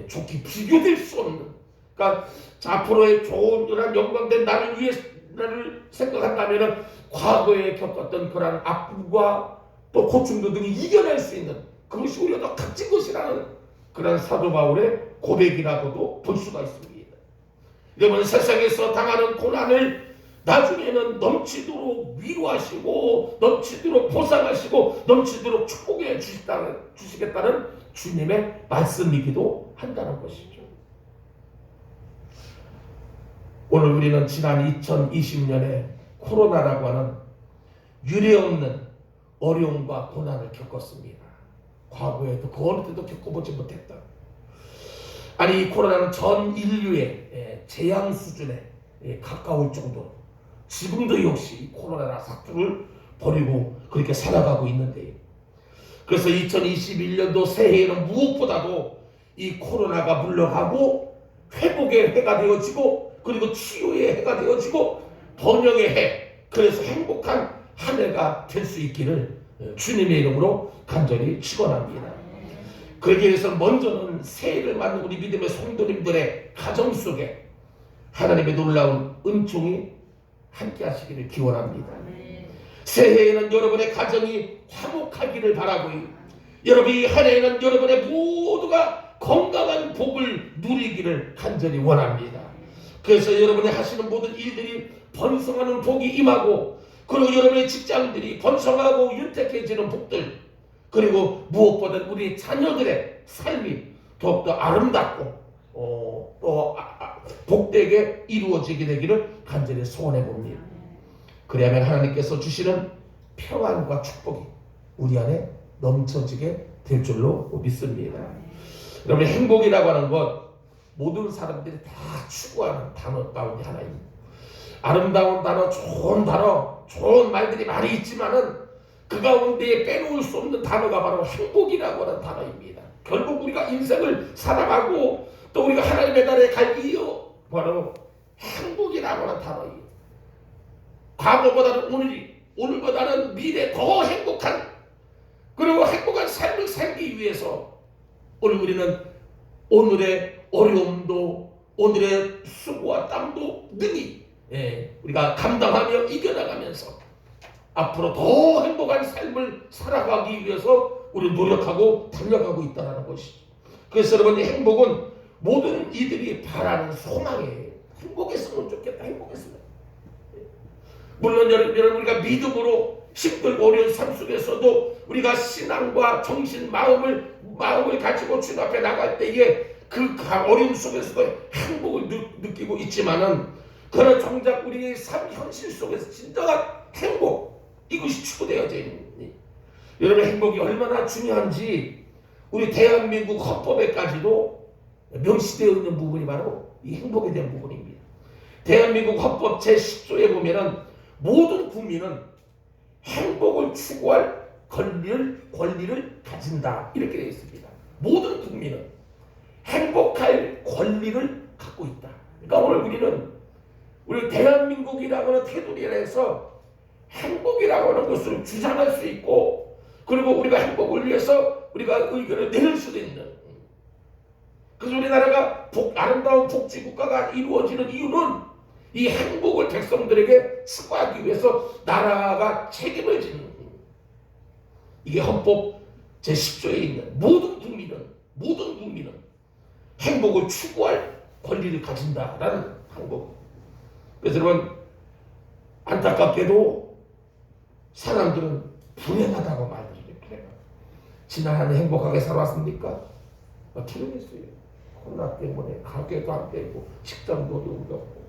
좋게 비교될 수 없는 그러니까 앞으로의 좋은 그런 영광된 나를 생각한다면 과거에 겪었던 그런 아픔과 또 고충도 등이 이겨낼 수 있는 그것이 오히려 더 값진 것이라는 그런 사도 바울의 고백이라고도 볼 수가 있습니다. 여러분 세상에서 당하는 고난을 나중에는 넘치도록 위로하시고 넘치도록 보상하시고 넘치도록 축복해 주시겠다는 주님의 말씀이기도 한다는 것이죠. 오늘 우리는 지난 2020년에 코로나라고 하는 유례없는 어려움과 고난을 겪었습니다. 과거에도 그 어느 때도 겪어보지 못했다. 아니 이 코로나는 전 인류의 재앙 수준에 가까울 정도로 지금도 역시 코로나 사투를 벌이고 그렇게 살아가고 있는데 그래서 2021년도 새해에는 무엇보다도 이 코로나가 물러가고 회복의 해가 되어지고 그리고 치유의 해가 되어지고 번영의 해 그래서 행복한 한 해가 될 수 있기를 주님의 이름으로 간절히 축원합니다. 그러기 위해서 먼저는 새해를 맞는 우리 믿음의 성도님들의 가정 속에 하나님의 놀라운 은총이 함께 하시기를 기원합니다. 새해에는 여러분의 가정이 화목하기를 바라고 여러분 이 한 해에는 여러분의 모두가 건강한 복을 누리기를 간절히 원합니다. 그래서 여러분이 하시는 모든 일들이 번성하는 복이 임하고, 그리고 여러분의 직장들이 번성하고 윤택해지는 복들, 그리고 무엇보다 우리 자녀들의 삶이 더욱더 아름답고 또 복되게 이루어지게 되기를 간절히 소원해 봅니다. 그래야만 하나님께서 주시는 평안과 축복이 우리 안에 넘쳐지게 될 줄로 믿습니다. 여러분 행복이라고 하는 것 모든 사람들이 다 추구하는 단어 가운데 하나입니다. 아름다운 단어, 좋은 말들이 많이 있지만은 그 가운데 빼놓을 수 없는 단어가 바로 행복이라고 하는 단어입니다. 결국 우리가 인생을 살아가고 또 우리가 하나님의 나라에 갈 이유 바로 행복이라고 하는 단어예요. 과거보다는 오늘보다는 미래 더 행복한, 그리고 행복한 삶을 살기 위해서 오늘 우리는 오늘의 어려움도 오늘의 수고와 땀도 능히 우리가 감당하며 이겨나가면서 앞으로 더 행복한 삶을 살아가기 위해서 우리 노력하고 달려가고 있다는 것이죠. 그래서 여러분 행복은 모든 이들이 바라는 소망이에요. 행복했으면 좋겠다. 행복했으면. 물론 여러분 우리가 믿음으로 힘들고 어려운 삶 속에서도 우리가 신앙과 정신, 마음을 가지고 주님 앞에 나갈 때에 그 어려움 속에서도 행복을 느끼고 있지만은, 그러나 정작 우리의 삶 현실 속에서 진정한 행복, 이것이 추구되어져 있는, 여러분 행복이 얼마나 중요한지 우리 대한민국 헌법에까지도 명시되어 있는 부분이 바로 이 행복에 대한 부분입니다. 대한민국 헌법 제10조에 보면은 모든 국민은 행복을 추구할 권리를 가진다, 이렇게 되어 있습니다. 모든 국민은 행복할 권리를 갖고 있다. 그러니까 오늘 우리 대한민국이라고 하는 테두리에 해서 행복이라고 하는 것을 주장할 수 있고, 그리고 우리가 행복을 위해서 우리가 의견을 내릴 수도 있는, 그래서 우리나라가 아름다운 복지국가가 이루어지는 이유는 이 행복을 백성들에게 추구하기 위해서 나라가 책임을 지는, 이게 헌법 제10조에 있는 모든 국민은 행복을 추구할 권리를 가진다라는 행복. 그래서 여러분 안타깝게도 사람들은 불행하다고 말들어요. 지난 한 해 행복하게 살아왔습니까? 불행했어요. 코로나 때문에 가게도 안 되고 식당도 어렵고,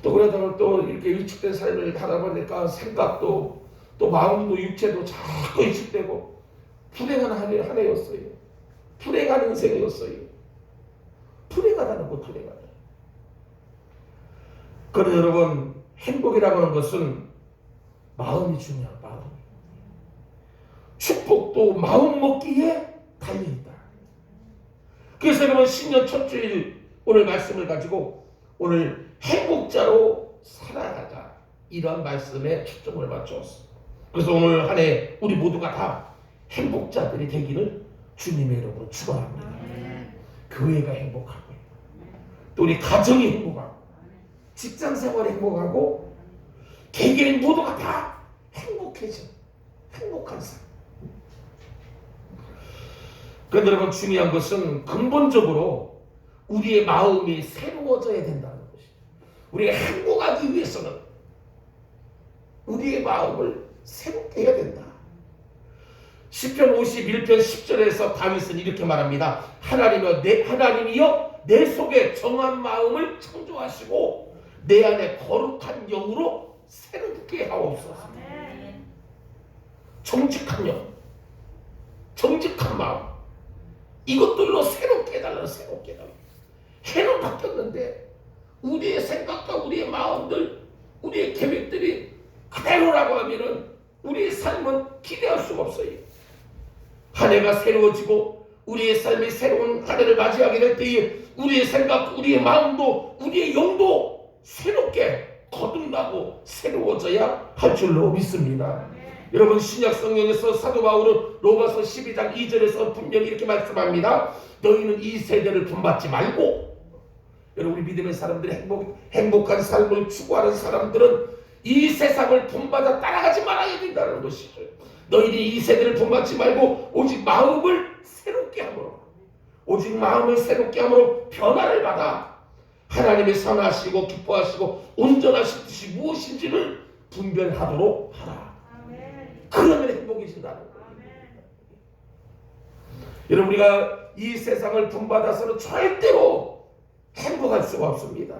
또 그러다가 또 이렇게 위축된 삶을 하다 보니까 생각도 또 마음도 육체도 자꾸 위축되고 불행한 한 해였어요. 불행한 인생이었어요. 불행하다는 거, 불행하다. 그래서 여러분 행복이라고 하는 것은 마음이 중요한, 마음. 축복도 마음 먹기에 달려있다. 그래서 여러분 신년 첫 주일 오늘 말씀을 가지고 오늘 행복자로 살아가자, 이러한 말씀에 초점을 맞추었어. 그래서 오늘 한 해 우리 모두가 다 행복자들이 되기를 주님의 이름으로 축원합니다. 교회가 행복하고, 또 우리 가정이 행복하고, 직장 생활이 행복하고, 개개인 모두가 다 행복해져. 행복한 삶. 그런데 여러분 중요한 것은 근본적으로 우리의 마음이 새로워져야 된다는 것이죠. 우리가 행복하기 위해서는 우리의 마음을 새롭게 해야 된다. 시편 51편 10절에서 다윗은 이렇게 말합니다. 하나님이여 내 속에 정한 마음을 창조하시고 내 안에 거룩한 영으로 새롭게 하옵소서. 정직한 영, 정직한 마음, 이것들로 새롭게 해달라. 새롭게 해달라. 해는 바뀌었는데 우리의 생각과 우리의 마음들, 우리의 계획들이 그대로라고 하면은 우리의 삶은 기대할 수가 없어요. 한 해가 새로워지고 우리의 삶이 새로운 한 해를 맞이하게 될 때에 우리의 생각, 우리의 마음도, 우리의 영도 새롭게 거듭나고 새로워져야 할 줄로 믿습니다. 여러분 신약 성경에서 사도 바울은 로마서 12장 2절에서 분명히 이렇게 말씀합니다. 너희는 이 세대를 본받지 말고, 여러분 우리 믿음의 사람들이 행복한 삶을 추구하는 사람들은 이 세상을 본받아 따라가지 말아야 된다는 것이죠. 너희들이 이 세대를 본받지 말고 오직 마음을 새롭게 함으로, 오직 마음을 새롭게 함으로 변화를 받아 하나님의 선하시고 기뻐하시고 온전하신 뜻이 무엇인지를 분별하도록 하라. 그러면 행복해진다는 거예요. 여러분, 우리가 이 세상을 본받아서는 절대로 행복할 수가 없습니다.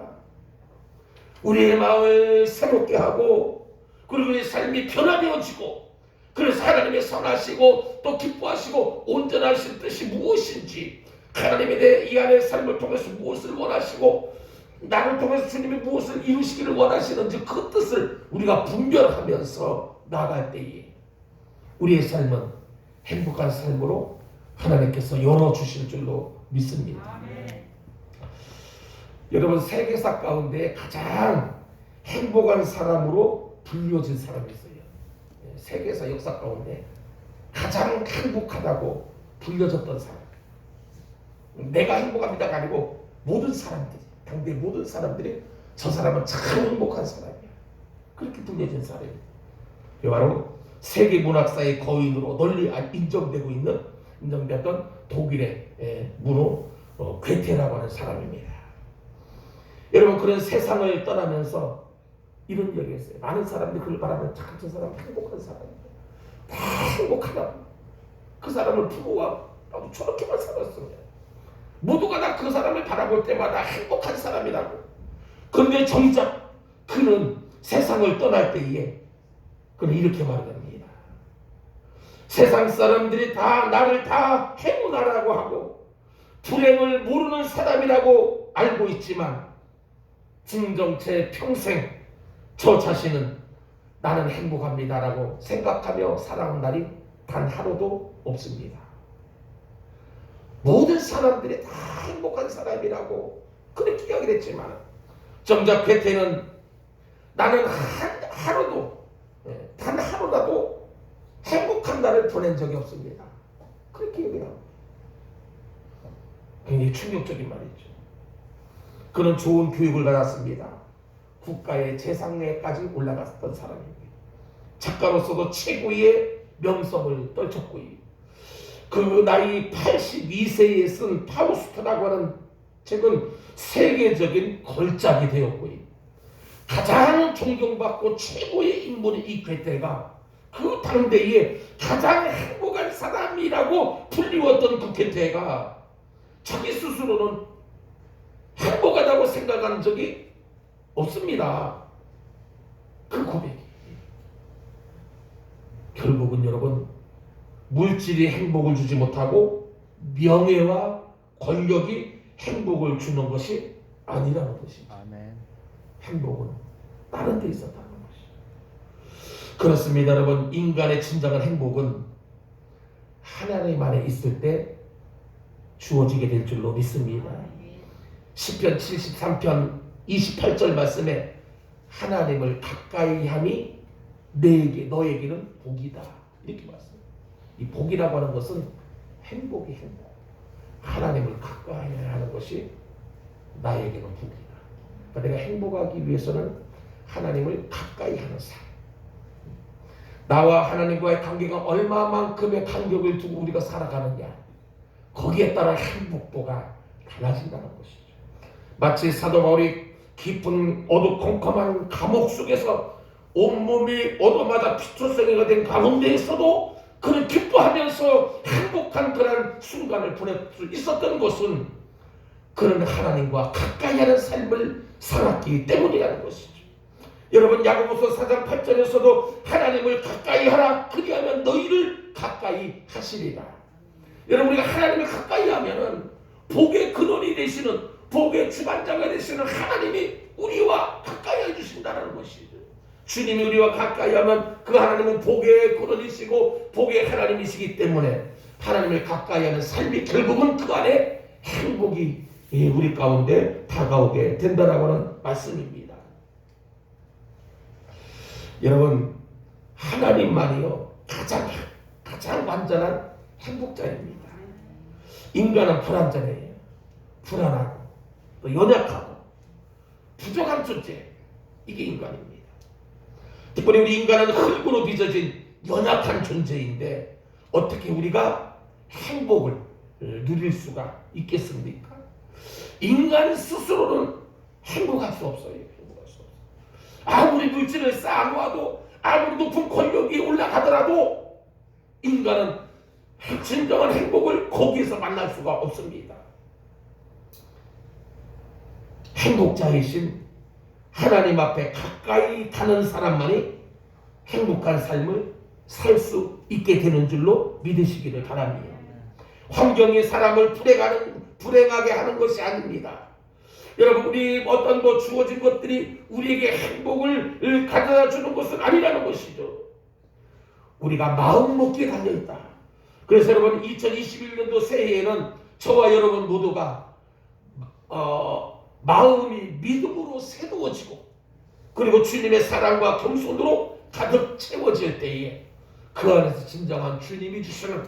우리의 마음을 새롭게 하고, 그리고 우리의 삶이 변화되어지고, 그래서 하나님의 선하시고 또 기뻐하시고 온전하신 뜻이 무엇인지, 하나님에 대해 이 안의 삶을 통해서 무엇을 원하시고 나를 통해서 주님이 무엇을 이루시기를 원하시는지 그 뜻을 우리가 분별하면서 나아갈 때에 우리의 삶은 행복한 삶으로 하나님께서 열어주실 줄로 믿습니다. 여러분, 세계사 가운데 가장 행복한 사람으로 불려진 사람이 있어요. 세계사 역사 가운데 가장 행복하다고 불려졌던 사람. 내가 행복합니다가 아니고 모든 사람들이, 당대 모든 사람들이 저 사람은 참 행복한 사람이야, 그렇게 불려진 사람이에요. 바로 세계 문학사의 거인으로 널리 인정되었던 독일의 문호 괴테라고 하는 사람입니다. 여러분, 그런 세상을 떠나면서 이런 이야기를 했어요. 많은 사람들이 그걸 바라면 참 저 사람은 행복한 사람이야, 다 행복하다, 그 사람을 보고 와, 나도 저렇게만 살았으면. 모두가 다 그 사람을 바라볼 때마다 행복한 사람이라고. 그런데 정작 그는 세상을 떠날 때에 그는 이렇게 말합니다. 세상 사람들이 다 나를 다 행운아라고 하고 불행을 모르는 사람이라고 알고 있지만 진정 제 평생 저 자신은 나는 행복합니다라고 생각하며 살아온 날이 단 하루도 없습니다. 모든 사람들이 다 행복한 사람이라고 그렇게 이야기를 했지만 정작 괴테는 나는 하루도, 단 하루라도 행복한 날을 보낸 적이 없습니다, 그렇게 얘기합니다. 굉장히 충격적인 말이죠. 그는 좋은 교육을 받았습니다. 국가의 재상회까지 올라갔던 사람입니다. 작가로서도 최고의 명성을 떨쳤고요. 그 나이 82세에 쓴 파우스트라고 하는 책은 세계적인 걸작이 되었고요. 가장 존경받고 최고의 인물인 이 괴테가 그 당대에 가장 행복한 사람이라고 불리웠던 그 괴테가 자기 스스로는 행복하다고 생각한 적이 없습니다. 그 고백이 결국은 여러분, 물질이 행복을 주지 못하고 명예와 권력이 행복을 주는 것이 아니라는 것입니다. 아멘. 행복은 다른 데 있었다는 것이죠. 그렇습니다, 여러분. 인간의 진정한 행복은 하나님 안에 있을 때 주어지게 될 줄로 믿습니다. 시편 73편 28절 말씀에 하나님을 가까이 함이 너에게는 복이다, 이렇게 말씀합니다. 이 복이라고 하는 것은 행복이 행복. 하나님을 가까이 하는 것이 나에게는 복이다. 그러니까 내가 행복하기 위해서는 하나님을 가까이 하는 삶. 나와 하나님과의 관계가 얼마만큼의 간격을 두고 우리가 살아가느냐, 거기에 따라 행복도가 달라진다는 것이죠. 마치 사도 바울이 깊은 어두컴컴한 감옥 속에서 온몸이 어두마다 피투성이가 된 가운데에서도 그는 기뻐하면서 행복한 그런 순간을 보낼 수 있었던 것은 그는 하나님과 가까이 하는 삶을 살았기 때문이라는 것이죠. 여러분, 야고보서 4장 8절에서도 하나님을 가까이 하라, 그리하면 너희를 가까이 하시리라. 여러분, 우리가 하나님을 가까이 하면은 복의 근원이 되시는, 복의 주관자가 되시는 하나님이 우리와 가까이 해주신다는 것이죠. 주님이 우리와 가까이 하면 그 하나님은 복의 근원이시고 복의 하나님이시기 때문에 하나님을 가까이 하는 삶이 결국은 그 안에 행복이 우리 가운데 다가오게 된다라고 하는 말씀입니다. 여러분, 하나님만이요 가장 완전한 행복자입니다. 인간은 불완전해요. 불안하고 또 연약하고 부족한 존재, 이게 인간입니다. 특별히 우리 인간은 흙으로 빚어진 연약한 존재인데 어떻게 우리가 행복을 누릴 수가 있겠습니까? 인간 스스로는 행복할 수 없어요. 행복할 수 없어요. 아무리 물질을 쌓아놓아도 아무리 높은 권력이 올라가더라도 인간은 진정한 행복을 거기에서 만날 수가 없습니다. 행복자이신 하나님 앞에 가까이 가는 사람만이 행복한 삶을 살 수 있게 되는 줄로 믿으시기를 바랍니다. 환경이 사람을 불행하게 하는 것이 아닙니다. 여러분, 우리 어떤 주어진 것들이 우리에게 행복을 가져다 주는 것은 아니라는 것이죠. 우리가 마음 먹기에 달려있다. 그래서 여러분, 2021년도 새해에는 저와 여러분 모두가 마음이 믿음으로 새로워지고 그리고 주님의 사랑과 겸손으로 가득 채워질 때에 그 안에서 진정한 주님이 주시는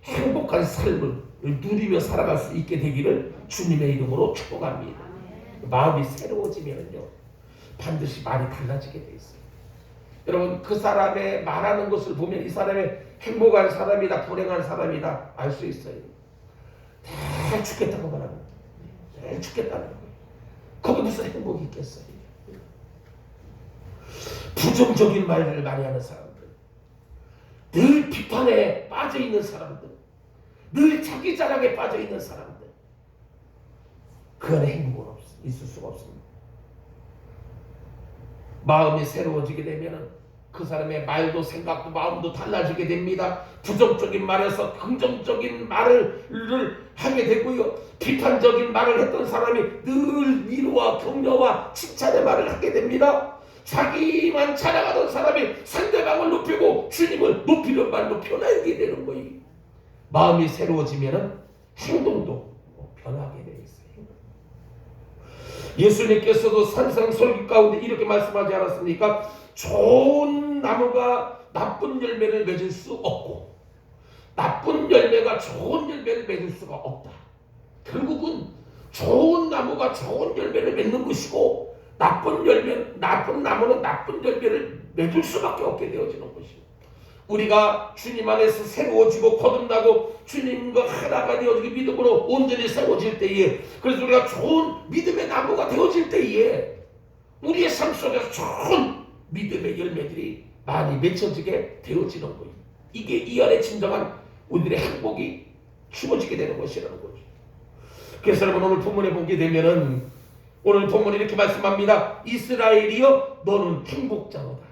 행복한 삶을 누리며 살아갈 수 있게 되기를 주님의 이름으로 축복합니다. 마음이 새로워지면요 반드시 말이 달라지게 돼 있어요. 여러분, 그 사람의 말하는 것을 보면 이 사람이 행복한 사람이다 불행한 사람이다 알 수 있어요. 다 죽겠다고 말합니다. 다 죽겠다는 거예요. 거기 무슨 행복이 있겠어요? 부정적인 말을 많이 하는 사람들, 늘 비판에 빠져있는 사람들, 늘 자기 자랑에 빠져있는 사람들, 그 안에 행복은 있을 수가 없습니다. 마음이 새로워지게 되면 그 사람의 말도 생각도 마음도 달라지게 됩니다. 부정적인 말에서 긍정적인 말을 하게 되고요. 비판적인 말을 했던 사람이 늘 위로와 격려와 칭찬의 말을 하게 됩니다. 자기만 자랑하던 사람이 상대방을 높이고 주님을 높이는 말로 변하게 되는 거예요. 마음이 새로워지면 행동도 변하게 되어 있어요. 예수님께서도 산상설교 가운데 이렇게 말씀하지 않았습니까? 좋은 나무가 나쁜 열매를 맺을 수 없고 나쁜 열매가 좋은 열매를 맺을 수가 없다. 결국은 좋은 나무가 좋은 열매를 맺는 것이고 나쁜 나무는 나쁜 열매를 맺을 수밖에 없게 되어지는 것이고, 우리가 주님 안에서 새로워지고 거듭나고 주님과 하나가 되어지기 믿음으로 온전히 세워질 때에, 그래서 우리가 좋은 믿음의 나무가 되어질 때에 우리의 삶 속에서 좋은 믿음의 열매들이 많이 맺혀지게 되어지는 거예요. 이게 이 안에 진정한 우리들의 행복이 주어지게 되는 것이라는 거죠. 그래서 여러분, 오늘 본문에 보게 되면은 오늘 본문이 이렇게 말씀합니다. 이스라엘이여 너는 행복자로다.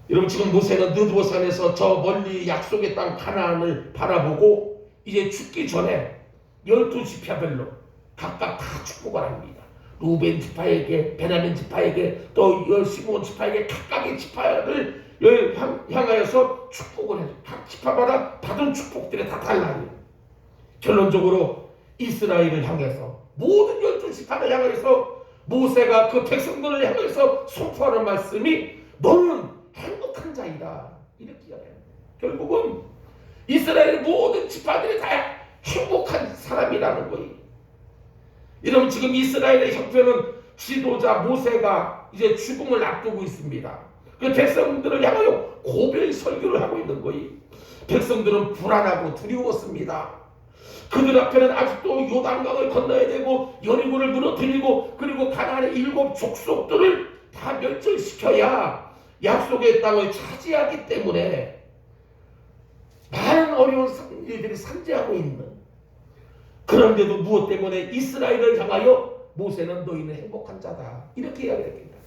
여러분, 지금 모세는 느드보산에서 저 멀리 약속의 땅 가나안을 바라보고 이제 죽기 전에 12지파별로 각각 다 축복을 합니다. 루벤 지파에게, 베냐민 지파에게, 또 시므온 지파에게 각각의 지파를 향하여서 축복을 해요. 각 지파마다 받은 축복들이 다 달라요. 결론적으로 이스라엘을 향해서, 모든 12지파를 향해서 모세가 그 백성들을 향해서 선포하는 말씀이 너는 행복한 자이다, 이렇게 이야기합니다. 결국은 이스라엘 모든 지파들이 다 행복한 사람이라는 거예요. 여러분, 지금 이스라엘의 형편은 지도자 모세가 이제 죽음을 앞두고 있습니다. 그 백성들을 향하여 고별 설교를 하고 있는 거예요. 백성들은 불안하고 두려웠습니다. 그들 앞에는 아직도 요단강을 건너야 되고 여리고를 무너뜨리고 그리고 가나안의 7 족속들을 다 멸절시켜야 약속의 땅을 차지하기 때문에 많은 어려운 일들이 산재하고 있는, 그런데도 무엇 때문에 이스라엘을 향하여 모세는 너희는 행복한 자다, 이렇게 이야기합니다.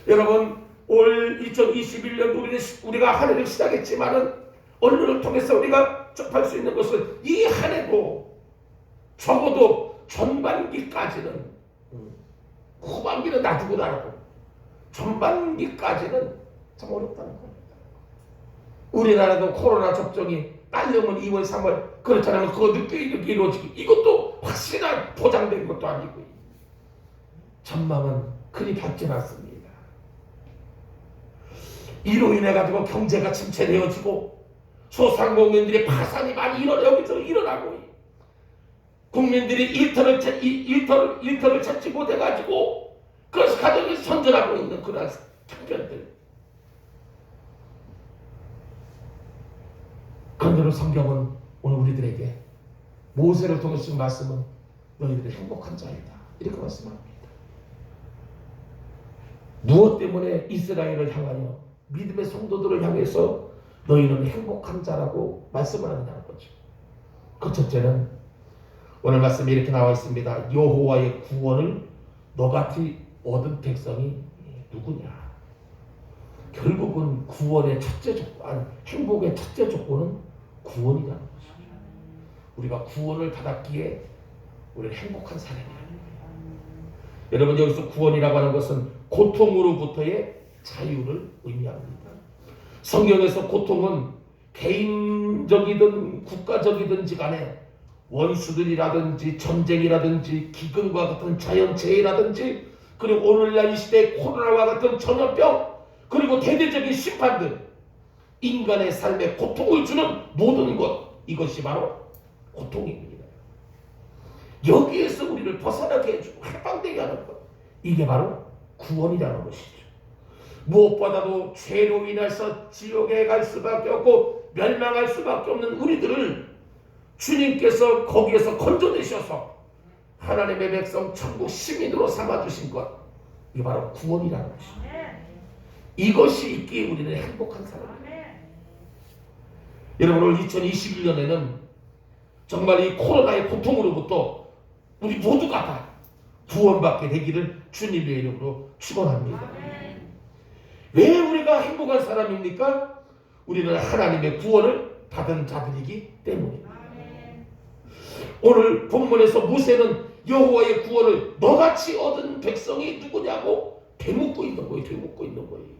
여러분, 올 2021년 우리가 한 해를 시작했지만은 언론을 통해서 우리가 접할 수 있는 것은 이 한 해도 적어도 전반기까지는, 후반기는 놔두고 나라고 전반기까지는 참 어렵다는 겁니다. 우리나라도 코로나 접종이 딸려면 2월, 3월, 그렇지 않으면 그거 늦게 이렇게 이루어지기, 이것도 확실한 보장된 것도 아니고 전망은 그리 밝지 않습니다. 이로 인해 가지고 경제가 침체되어지고 소상공인들의 파산이 많이 여기저기 일어나고, 국민들이 일터를 찾지 못해가지고 그래서 가정이 선전하고 있는 그러한 특별들. 그런데로 성경은 오늘 우리들에게 모세를 통해서 지금 말씀은 너희들이 행복한 자이다 이렇게 말씀합니다. 무엇 때문에 이스라엘을 향하여 믿음의 성도들을 향해서 너희는 행복한 자라고 말씀을 하느냐는 거죠. 그 첫째는 오늘 말씀에 이렇게 나와 있습니다. 여호와의 구원을 너같이 얻은 백성이 누구냐. 결국은 구원의 첫째 조건, 행복의 첫째 조건은 구원이라는 것이죠. 우리가 구원을 받았기에 우리는 행복한 사람이라는 거예요. 여러분, 여기서 구원이라고 하는 것은 고통으로부터의 자유를 의미합니다. 성경에서 고통은 개인적이든 국가적이든지 간에 원수들이라든지 전쟁이라든지 기근과 같은 자연재해라든지 그리고 오늘날 이 시대의 코로나와 같은 전염병 그리고 대대적인 심판들 인간의 삶에 고통을 주는 모든 것 이것이 바로 고통입니다. 여기에서 우리를 벗어나게 해주고 해방되게 하는 것 이게 바로 구원이라는 것이죠. 무엇보다도 죄로 인해서 지옥에 갈 수밖에 없고 멸망할 수밖에 없는 우리들을 주님께서 거기에서 건져내셔서 하나님의 백성 천국 시민으로 삼아주신 것 이게 바로 구원이라는 것이죠. 이것이 있기에 우리는 행복한 사람입니다. 여러분, 오늘 2021년에는 정말 이 코로나의 고통으로부터 우리 모두가 다 구원받게 되기를 주님의 이름으로 축원합니다. 왜 우리가 행복한 사람입니까? 우리는 하나님의 구원을 받은 자들이기 때문입니다. 오늘 본문에서 모세는 여호와의 구원을 너같이 얻은 백성이 누구냐고 되묻고 있는 거예요.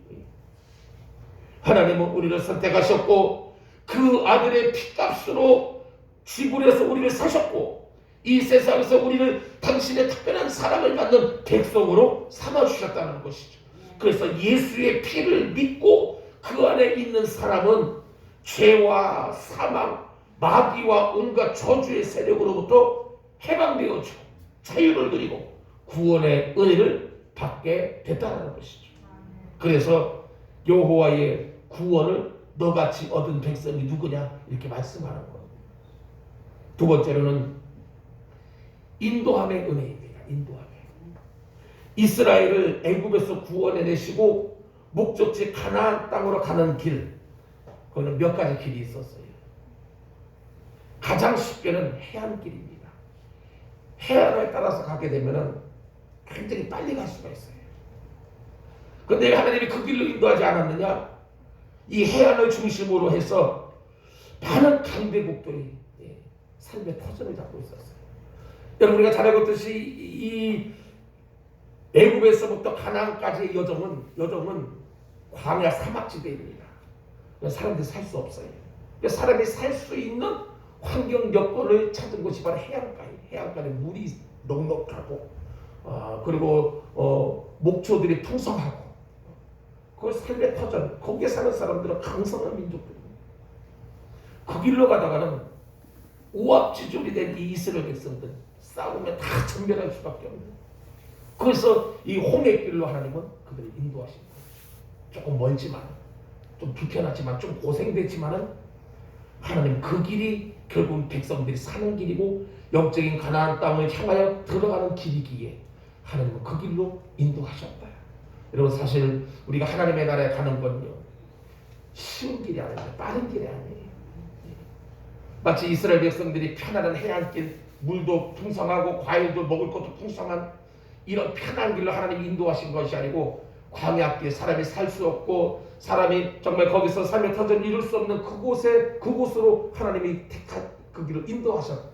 하나님은 우리를 선택하셨고 그 아들의 피값으로 지불해서 우리를 사셨고 이 세상에서 우리를 당신의 특별한 사랑을 받는 백성으로 삼아주셨다는 것이죠. 그래서 예수의 피를 믿고 그 안에 있는 사람은 죄와 사망, 마귀와 온갖 저주의 세력으로부터 해방되어지고 자유를 누리고 구원의 은혜를 받게 됐다는 것이죠. 그래서 여호와의 구원을 너같이 얻은 백성이 누구냐 이렇게 말씀하는 거예요. 두 번째로는 인도함의 은혜입니다. 인도함의 이스라엘을 애굽에서 구원해내시고 목적지 가나안 땅으로 가는 길 그거는 몇 가지 길이 있었어요. 가장 쉽게는 해안길입니다. 해안을 따라서 가게 되면은 굉장히 빨리 갈 수가 있어요. 그런데 하나님이 그 길로 인도하지 않았느냐? 이 해안을 중심으로 해서 많은 강대국들이 삶의 터전을 잡고 있었어요. 여러분, 우리가 잘 알고 있듯이 이 애굽에서부터 가나안까지의 여정은 광야 사막지대입니다. 사람들이 살 수 없어요. 사람이 살 수 있는 환경 여건을 찾은 곳이 바로 해안가예요. 해안가에 물이 넉넉하고 그리고 목초들이 풍성하고 그 삶의 터전 거기에 사는 사람들은 강성한 민족들입니다. 그 길로 가다가는 오합지졸이 된 이 이스라엘 백성들 싸우면 다 전멸할 수밖에 없는 그래서 이 홍해길로 하나님은 그들을 인도하십니다. 조금 멀지만 좀 불편하지만 좀 고생되지만은 하나님 그 길이 결국 백성들이 사는 길이고 영적인 가나안 땅을 향하여 들어가는 길이기에 하나님은 그 길로 인도하셨다. 여러분, 사실 우리가 하나님의 나라에 가는 건요 쉬운 길이 아니에요. 빠른 길이 아니에요. 마치 이스라엘 백성들이 편안한 해안길 물도 풍성하고 과일도 먹을 것도 풍성한 이런 편한 길로 하나님이 인도하신 것이 아니고 광야길 사람이 살 수 없고 사람이 정말 거기서 삶의 터전을 이룰 수 없는 그곳으로 하나님이 택한 그 길을 인도하셨다.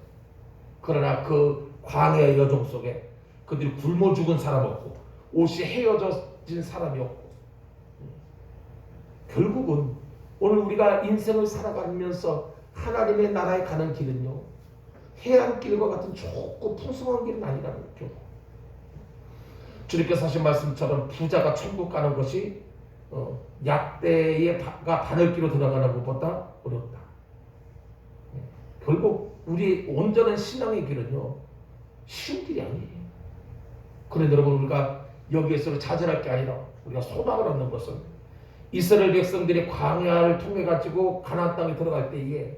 그러나 그 광야의 여정 속에 그들이 굶어 죽은 사람 없고 옷이 헤어진 사람이 없고 결국은 오늘 우리가 인생을 살아가면서 하나님의 나라에 가는 길은요 해안길과 같은 좁고 풍성한 길은 아니라는 거죠. 주님께서 하신 말씀처럼 부자가 천국 가는 것이 약대가 바늘길로 들어가는 것보다 어렵다. 결국 우리 온전한 신앙의 길은요 쉬운 길이 아니에요. 그런데 여러분, 우리가 여기에서 좌절할 게 아니라 우리가 소망을 얻는 것은 이스라엘 백성들이 광야를 통해 가지고 가나안 땅에 들어갈 때에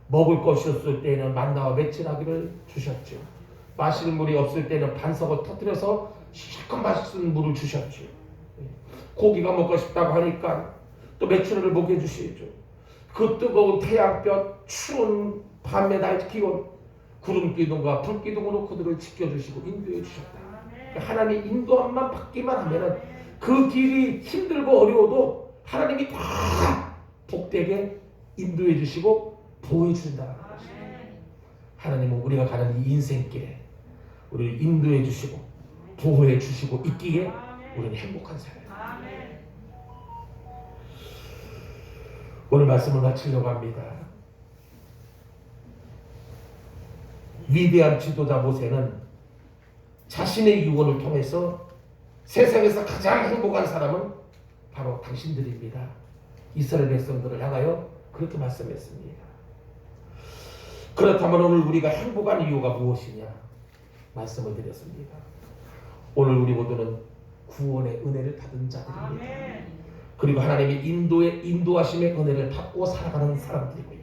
먹을 것이 없을 때에는 만나와 맺히라기를 주셨죠. 마실 물이 없을 때는 반석을 터뜨려서 실컷 맛있는 물을 주셨죠. 고기가 먹고 싶다고 하니까 또 메추리를 먹게 해주시죠. 그 뜨거운 태양볕, 추운 밤의 날 기온, 구름 기둥과 불 기둥으로 그들을 지켜주시고 인도해 주셨다. 하나님 인도함만 받기만 하면은 그 길이 힘들고 어려워도 하나님이 다 복되게 인도해 주시고 보호해 주신다는 것입니다. 하나님은 우리가 가는 이 인생길에 우리를 인도해 주시고 보호해 주시고 있기에 우리는 행복한 삶이에요. 오늘 말씀을 마치려고 합니다. 위대한 지도자 모세는 자신의 유언을 통해서 세상에서 가장 행복한 사람은 바로 당신들입니다. 이스라엘 백성들을 향하여 그렇게 말씀했습니다. 그렇다면 오늘 우리가 행복한 이유가 무엇이냐 말씀을 드렸습니다. 오늘 우리 모두는 구원의 은혜를 받은 자들입니다. 그리고 하나님의 인도하심의 은혜를 받고 살아가는 사람들이고요.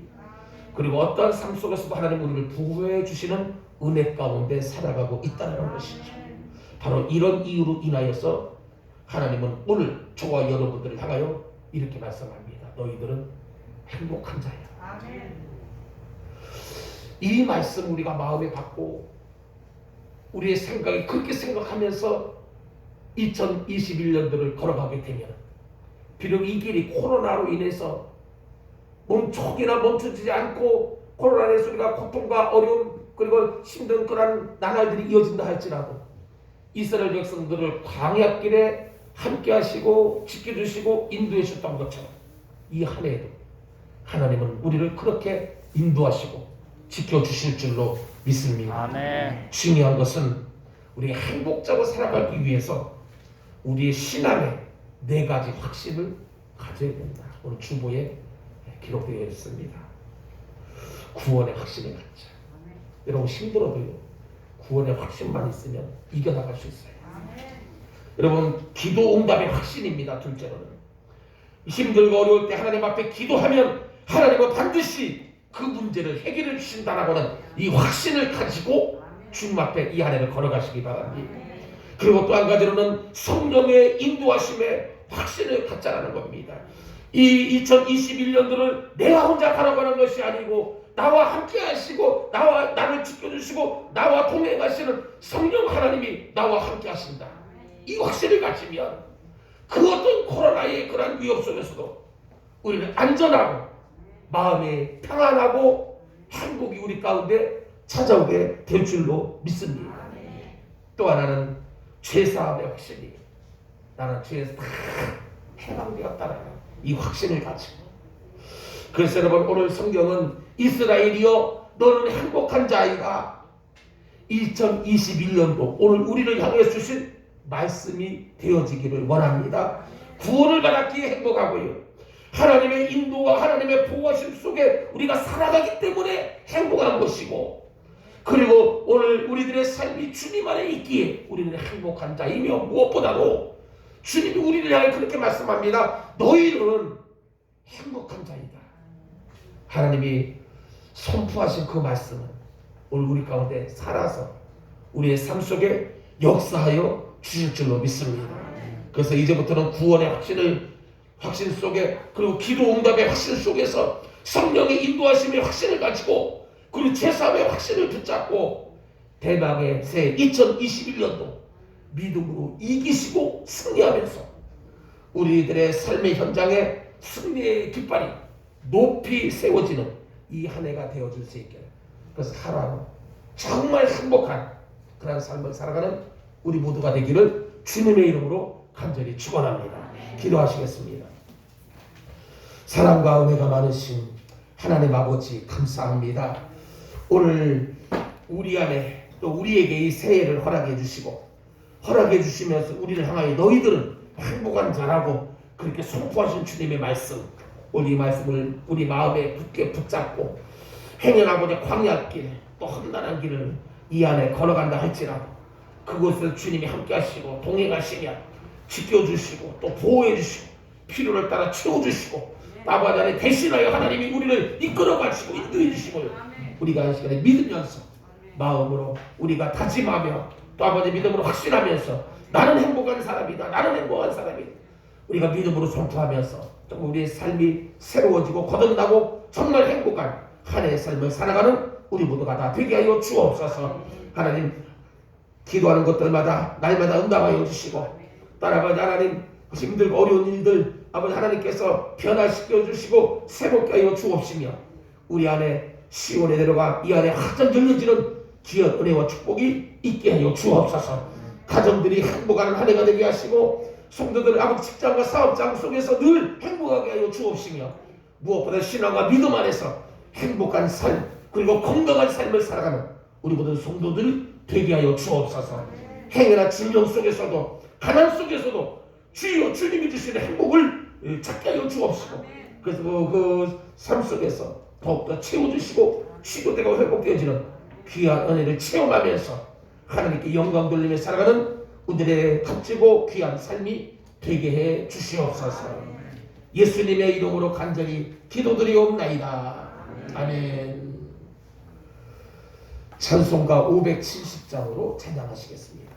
그리고 어떠한 삶 속에서도 하나님 우리를 보호해 주시는 은혜 가운데 살아가고 있다는 것이죠. 바로 이런 이유로 인하여서 하나님은 오늘 저와 여러분들을 향하여 이렇게 말씀합니다. 너희들은 행복한 자야. 이 말씀 우리가 마음에 받고 우리의 생각이 그렇게 생각하면서 2021년도를 걸어가게 되면 비록 이 길이 코로나로 인해서 멈춰기나 멈춰지지 않고 코로나에서 우리가 고통과 어려움 그리고 힘든 그런 나날들이 이어진다 할지라도 이스라엘 백성들을 광야길에 함께 하시고 지켜주시고 인도해 주셨던 것처럼 이 한 해에도 하나님은 우리를 그렇게 인도하시고 지켜주실 줄로 믿습니다. 아멘. 중요한 것은 우리가 행복자로 살아가기 위해서 우리의 신앙에 4가지 확신을 가져야 된다. 오늘 주보에 기록되어 있습니다. 구원의 확신을 갖자. 여러분 힘들어도요. 구원의 확신만 있으면 이겨나갈 수 있어요. 여러분 기도 응답의 확신입니다. 둘째로는 힘들고 어려울 때 하나님 앞에 기도하면 하나님은 반드시 그 문제를 해결해 주신다라고 하는 이 확신을 가지고 주님 앞에 이 한 해를 걸어가시기 바랍니다. 그리고 또 한 가지로는 성령의 인도하심에 확신을 갖자라는 겁니다. 이 2021년도를 내가 혼자 살아가는 것이 아니고 나와 함께 하시고 나를 지켜주시고 나와 동행하시는 성령 하나님이 나와 함께 하신다. 이 확신을 가지면 그 어떤 코로나의 그런 위협 속에서도 우리는 안전하고 마음이 평안하고 행복이 우리 가운데 찾아오게 될 줄로 믿습니다. 또 하나는 죄사함의 확신이 나는 죄에서 다 해방되었다는 이 확신을 가지고 그래서 여러분 오늘 성경은 이스라엘이여 너는 행복한 자이다. 2021년도 오늘 우리를 향해 주신 말씀이 되어지기를 원합니다. 구원을 받았기에 행복하고요. 하나님의 인도와 하나님의 보호하심 속에 우리가 살아가기 때문에 행복한 것이고 그리고 오늘 우리들의 삶이 주님 안에 있기에 우리는 행복한 자이며 무엇보다도 주님이 우리를 향해 그렇게 말씀합니다. 너희는 행복한 자이다. 하나님이 선포하신 그 말씀은 오늘 우리 가운데 살아서 우리의 삶 속에 역사하여 주실 줄로 믿습니다. 그래서 이제부터는 구원의 확신 속에 그리고 기도 응답의 확신 속에서 성령의 인도하심의 확신을 가지고 그리고 제사함의 확신을 붙잡고 대망의 새 2021년도 믿음으로 이기시고 승리하면서 우리들의 삶의 현장에 승리의 깃발이 높이 세워지는 이 한 해가 되어줄 수 있게 그래서 하루하루 정말 행복한 그런 삶을 살아가는 우리 모두가 되기를 주님의 이름으로 간절히 축원합니다. 기도하시겠습니다. 사랑과 은혜가 많으신 하나님 아버지 감사합니다. 오늘 우리 안에 또 우리에게 이 새해를 허락해 주시고 허락해 주시면서 우리를 향하여 너희들은 행복한 자라고 그렇게 선포하신 주님의 말씀 오늘 이 말씀을 우리 마음에 굳게 붙잡고 행여나고자 광야길 또 험난한 길을 이 안에 걸어간다 할지라도 그곳을 주님이 함께 하시고 동행하시며 지켜주시고 또 보호해주시고 필요를 따라 채워주시고 아버지 안에 대신하여 하나님이 우리를 이끌어가시고 인도해주시고 우리가 이 시간에 믿으면서 마음으로 우리가 다짐하며 또 아버지 믿음으로 확신하면서 나는 행복한 사람이다. 나는 행복한 사람이다. 우리가 믿음으로 선포하면서 정말 우리의 삶이 새로워지고 거듭나고 정말 행복한 한 해의 삶을 살아가는 우리 모두가 다 되게 하여 주옵소서. 하나님 기도하는 것들마다 날마다 응답하여 주시고 따라가자 하나님 힘들고 어려운 일들 아버지 하나님께서 변화시켜 주시고 새롭게 하여 주옵시며 우리 안에 시온에 내려가 이 안에 확장 열려지는 귀한 은혜와 축복이 있게 하여 주옵소서. 가정들이 행복한 한 해가 되게 하시고 성도들 아버지 직장과 사업장 속에서 늘 행복하게 하여 주옵시며 무엇보다 신앙과 믿음 안에서 행복한 삶 그리고 건강한 삶을 살아가는 우리 모든 성도들 되게 하여 주옵소서. 행여나 질병 속에서도 가난 속에서도 주여 주님이 주시는 행복을 찾게 하여 주옵시고 그래서 그 삶 속에서 더욱더 채워주시고 치료되고 회복되어지는 귀한 은혜를 체험하면서 하나님께 영광 돌리며 살아가는 우리들의 값지고 귀한 삶이 되게 해 주시옵소서. 예수님의 이름으로 간절히 기도드리옵나이다. 아멘. 찬송가 570장으로 찬양하시겠습니다.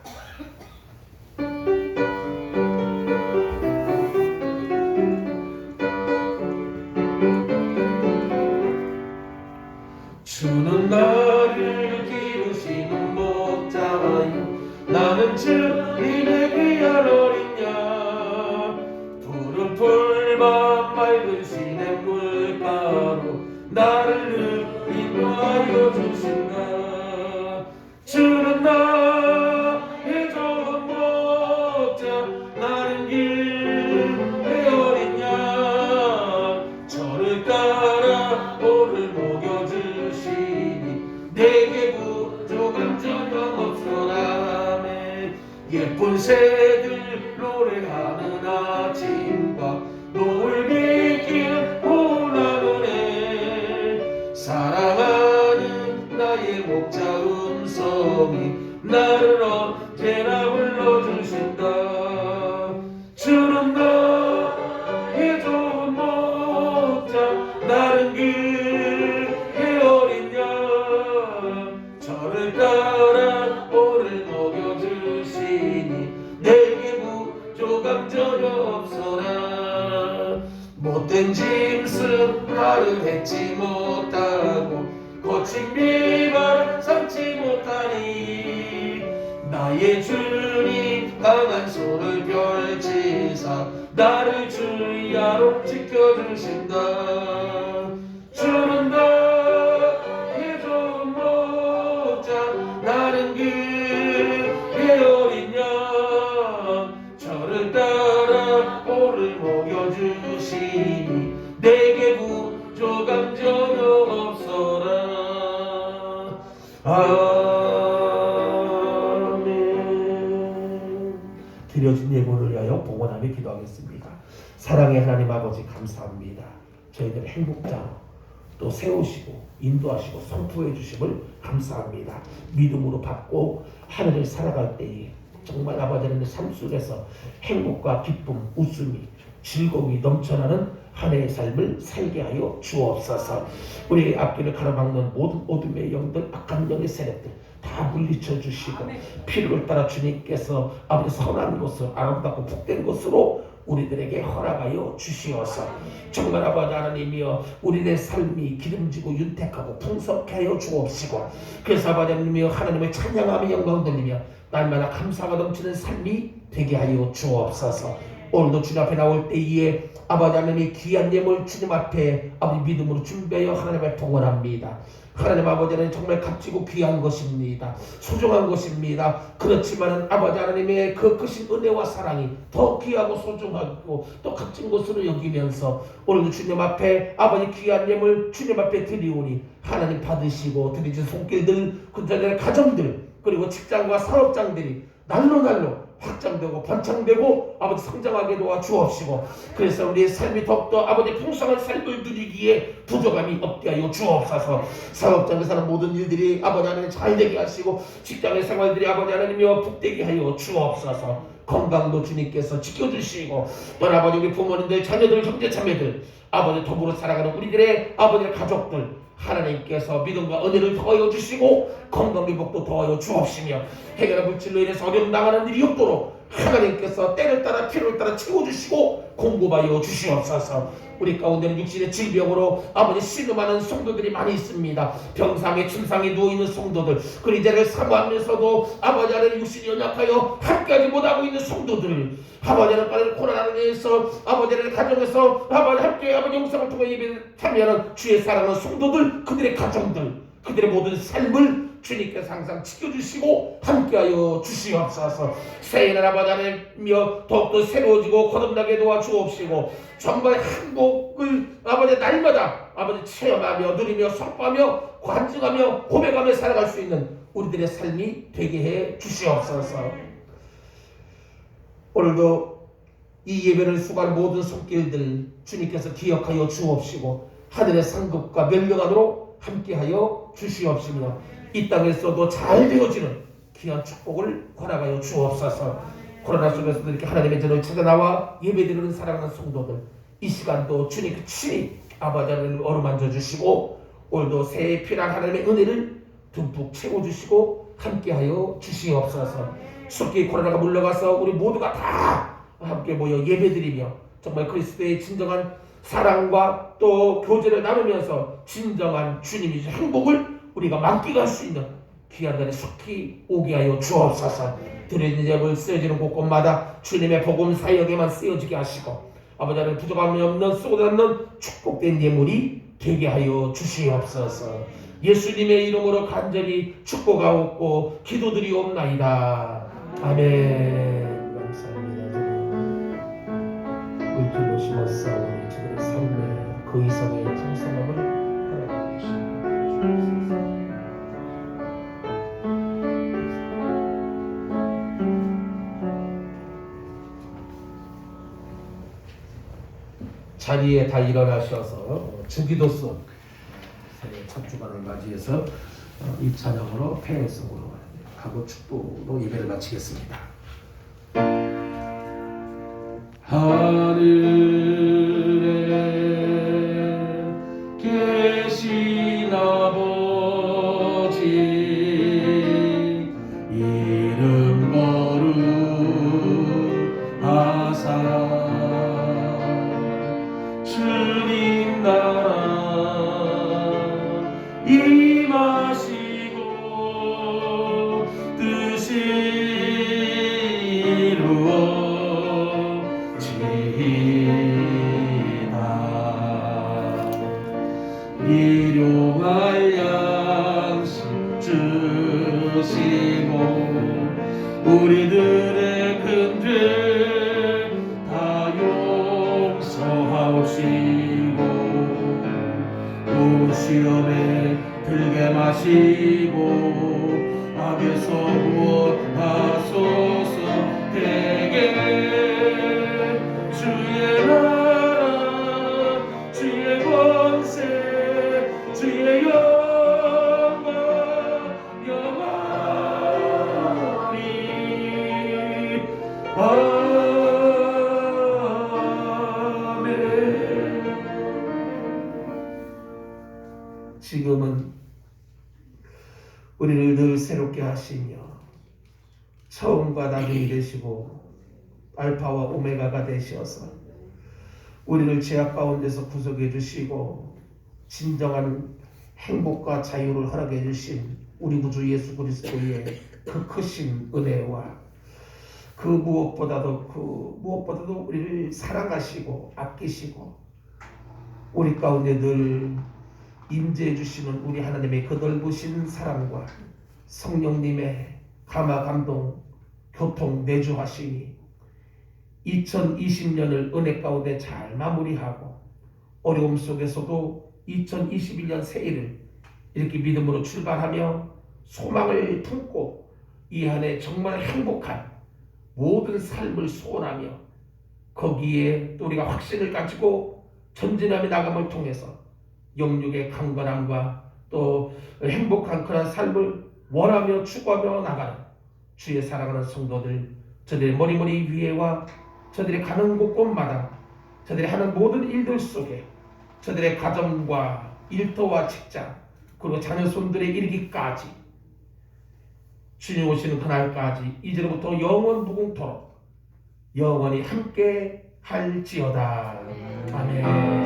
주는 나를 기르시는 목자여 나는 주님의 귀한 어린 양 푸른 풀밭 맑은 시냇 물가로 나를 인도하여 주신다. 주는 나의 좋은 목자 나는 길의 어린 양 저를 따라 오를 먹여주시니 내게 부족한 점은 없소라. 예쁜 새들 노래하는 아침과 노을 비키는 고운한 은혜 사랑하는 나의 목자 음성이 나를 언제나 불러주신다. 주는 나의 좋은 목자 나는 그의 어린 양 저를 따라 오를 먹여주시니 내게 부족함 전혀 없어라. 못된 짐승 말을 했지 못하고 거친 비바람 삼지 못하니 나의 주님 강한 손을 펼치사 나를 주야로 지켜주신다. 주는 나의 좋은 목자 나는 그의 어린 양 저를 따라 오를 먹여주시니 내게 부족함 전혀 없어라. 아멘. 드려진 예물을 위하여 봉헌하며 기도하겠습니다. 사랑의 하나님 아버지 감사합니다. 저희들 행복자 또 세우시고 인도하시고 선포해 주심을 감사합니다. 믿음으로 받고 하늘을 살아갈 때에 정말 아버지 하나님의 삶 속에서 행복과 기쁨, 웃음이 즐거움이 넘쳐나는 한 해의 삶을 살게 하여 주옵소서. 우리 앞길을 가로막는 모든 어둠의 영들 악한 영의 세력들 다 물리쳐 주시고 필요를 따라 주님께서 아버지 선한 것을 아름답고 복된 것으로 우리들에게 허락하여 주시어서 정말 아버지 하나님이여 우리의 삶이 기름지고 윤택하고 풍성케 하여 주옵시고 그래서 아버지 하나님이여 하나님을 찬양하며 영광 돌리며 날마다 감사가 넘치는 삶이 되게 하여 주옵소서. 오늘도 주님 앞에 나올 때에 아버지 하나님이 귀한 예물 주님 앞에 아버지 믿음으로 준비하여 하나님 앞에 봉헌합니다. 하나님 아버지 하나님 정말 값지고 귀한 것입니다. 소중한 것입니다. 그렇지만 아버지 하나님의 그 크신 은혜와 사랑이 더 귀하고 소중하고 또 값진 것으로 여기면서 오늘도 주님 앞에 아버지 귀한 예물 주님 앞에 드리오니 하나님 받으시고 드리신 손길들 그들의 가정들 그리고 직장과 사업장들이 날로 확장되고 번창되고 아버지 성장하게 도와주옵시고, 그래서 우리의 삶이 더욱더 아버지 풍성한 삶을 누리기에 부족함이 없게 하여 주옵소서. 사업장에 사는 모든 일들이 아버지 하나님 잘 되게 하시고, 직장의 생활들이 아버지 하나님이여 복되게 하여 주옵소서. 건강도 주님께서 지켜주시고, 또 아버지 우리 부모님들, 자녀들, 형제자매들, 아버지 더불어 살아가는 우리들의 아버지의 가족들, 하나님께서 믿음과 은혜를 더하여 주시고 건강 회복도 더하여 주옵시며, 해결한 물질로 인해서 어려움 당하는 일이 없도록 하나님께서 때를 따라 필요를 따라 채워주시고 공급하여 주시옵소서. 우리 가운데는 육신의 질병으로 아버지 신음하는 성도들이 많이 있습니다. 병상에 침상에 누워있는 성도들, 그 이제를 사모하면서도 아버지 하나님 육신이 연약하여 함께하지 못하고 있는 성도들, 아버지 하나님 코로나로 인해서 아버지 하나님 가정에서 아버지 함께 아버지 영상을 통해 예배를 참여하는 주의 사랑하는 성도들, 그들의 가정들, 그들의 모든 삶을 주님께서 항상 지켜주시고 함께하여 주시옵소서. 새해는 아버지 하나님이여 더욱더 새로워지고 거듭나게 도와주옵시고, 정말 행복을 아버지 날마다 아버지 체험하며 누리며 선포하며 관증하며 고백하며 살아갈 수 있는 우리들의 삶이 되게 해 주시옵소서. 오늘도 이 예배를 수고한 모든 손길들 주님께서 기억하여 주옵시고, 하늘의 상급과 멸명하도록 함께하여 주시옵시며, 이 땅에서도 잘 되어지는 귀한 축복을 허락하여 주옵소서. 코로나 속에서도 이렇게 하나님의 전을 찾아 나와 예배드리는 사랑하는 성도들, 이 시간도 주님 친히 아버지 하나님을 어루만져 주시고, 오늘도 새해 필요한 하나님의 은혜를 듬뿍 채워주시고 함께하여 주시옵소서. 쉽게 코로나가 물러가서 우리 모두가 다 함께 모여 예배드리며 정말 그리스도의 진정한 사랑과 또 교제를 나누면서 진정한 주님의 행복을 우리가 만끽할 수 있는 귀한 날이 속히 오게 하여 주옵소서. 드려진 예물 쓰여지는 곳곳마다 주님의 복음 사역에만 쓰여지게 하시고, 아버지 하나님 부족함이 없는 쓰고 남는 축복된 예물이 되게 하여 주시옵소서. 예수님의 이름으로 간절히 축복하옵고 기도드리옵나이다. 아멘. 감사합니다. 물질로 심었사오니 주의 삶의 그 이상의 풍성함을 허락해 주시옵소서. 자리에 다 일어나셔서 주기도수 새해 첫 주간을 맞이해서 이 찬양으로 폐회성으로 하고 축복으로 예배를 마치겠습니다. 하늘에 계신 아버지 이름 거룩하사 주님 나라 임하시고 뜻이 이루어지이다. 일용할 양식 주시고 우리들의 큰 죄 다 용서하옵시고 또 시험에 들게 마시고 악에서 구원하소서. 되게 주의 나라 주의 권세 주의 영광 영원히 아멘. 지금은 우리를 늘 새롭게 하시며 처음과 나중이 되시고 알파와 오메가가 되셔서 우리를 죄악 가운데서 구속해 주시고 진정한 행복과 자유를 허락해 주신 우리 구주 예수 그리스도의 그 크신 은혜와 그 무엇보다도 우리를 사랑하시고 아끼시고 우리 가운데 늘 임재해 주시는 우리 하나님의 그 넓으신 사랑과 성령님의 감화 감동 교통 내주하시니 2020년을 은혜 가운데 잘 마무리하고 어려움 속에서도 2021년 새해를 이렇게 믿음으로 출발하며 소망을 품고 이 한 해 정말 행복한 모든 삶을 소원하며 거기에 또 우리가 확신을 가지고 전진하며 나감을 통해서 영육의 강건함과 또 행복한 그런 삶을 원하며 추구하며 나가는 주의 사랑하는 성도들, 저들의 머리머리 위에와 저들이 가는 곳곳마다 저들이 하는 모든 일들 속에 저들의 가정과 일터와 직장 그리고 자녀손들에 이르기까지 주님 오시는 그날까지 이제로부터 영원 무궁토록 영원히 함께 할지어다. 아멘.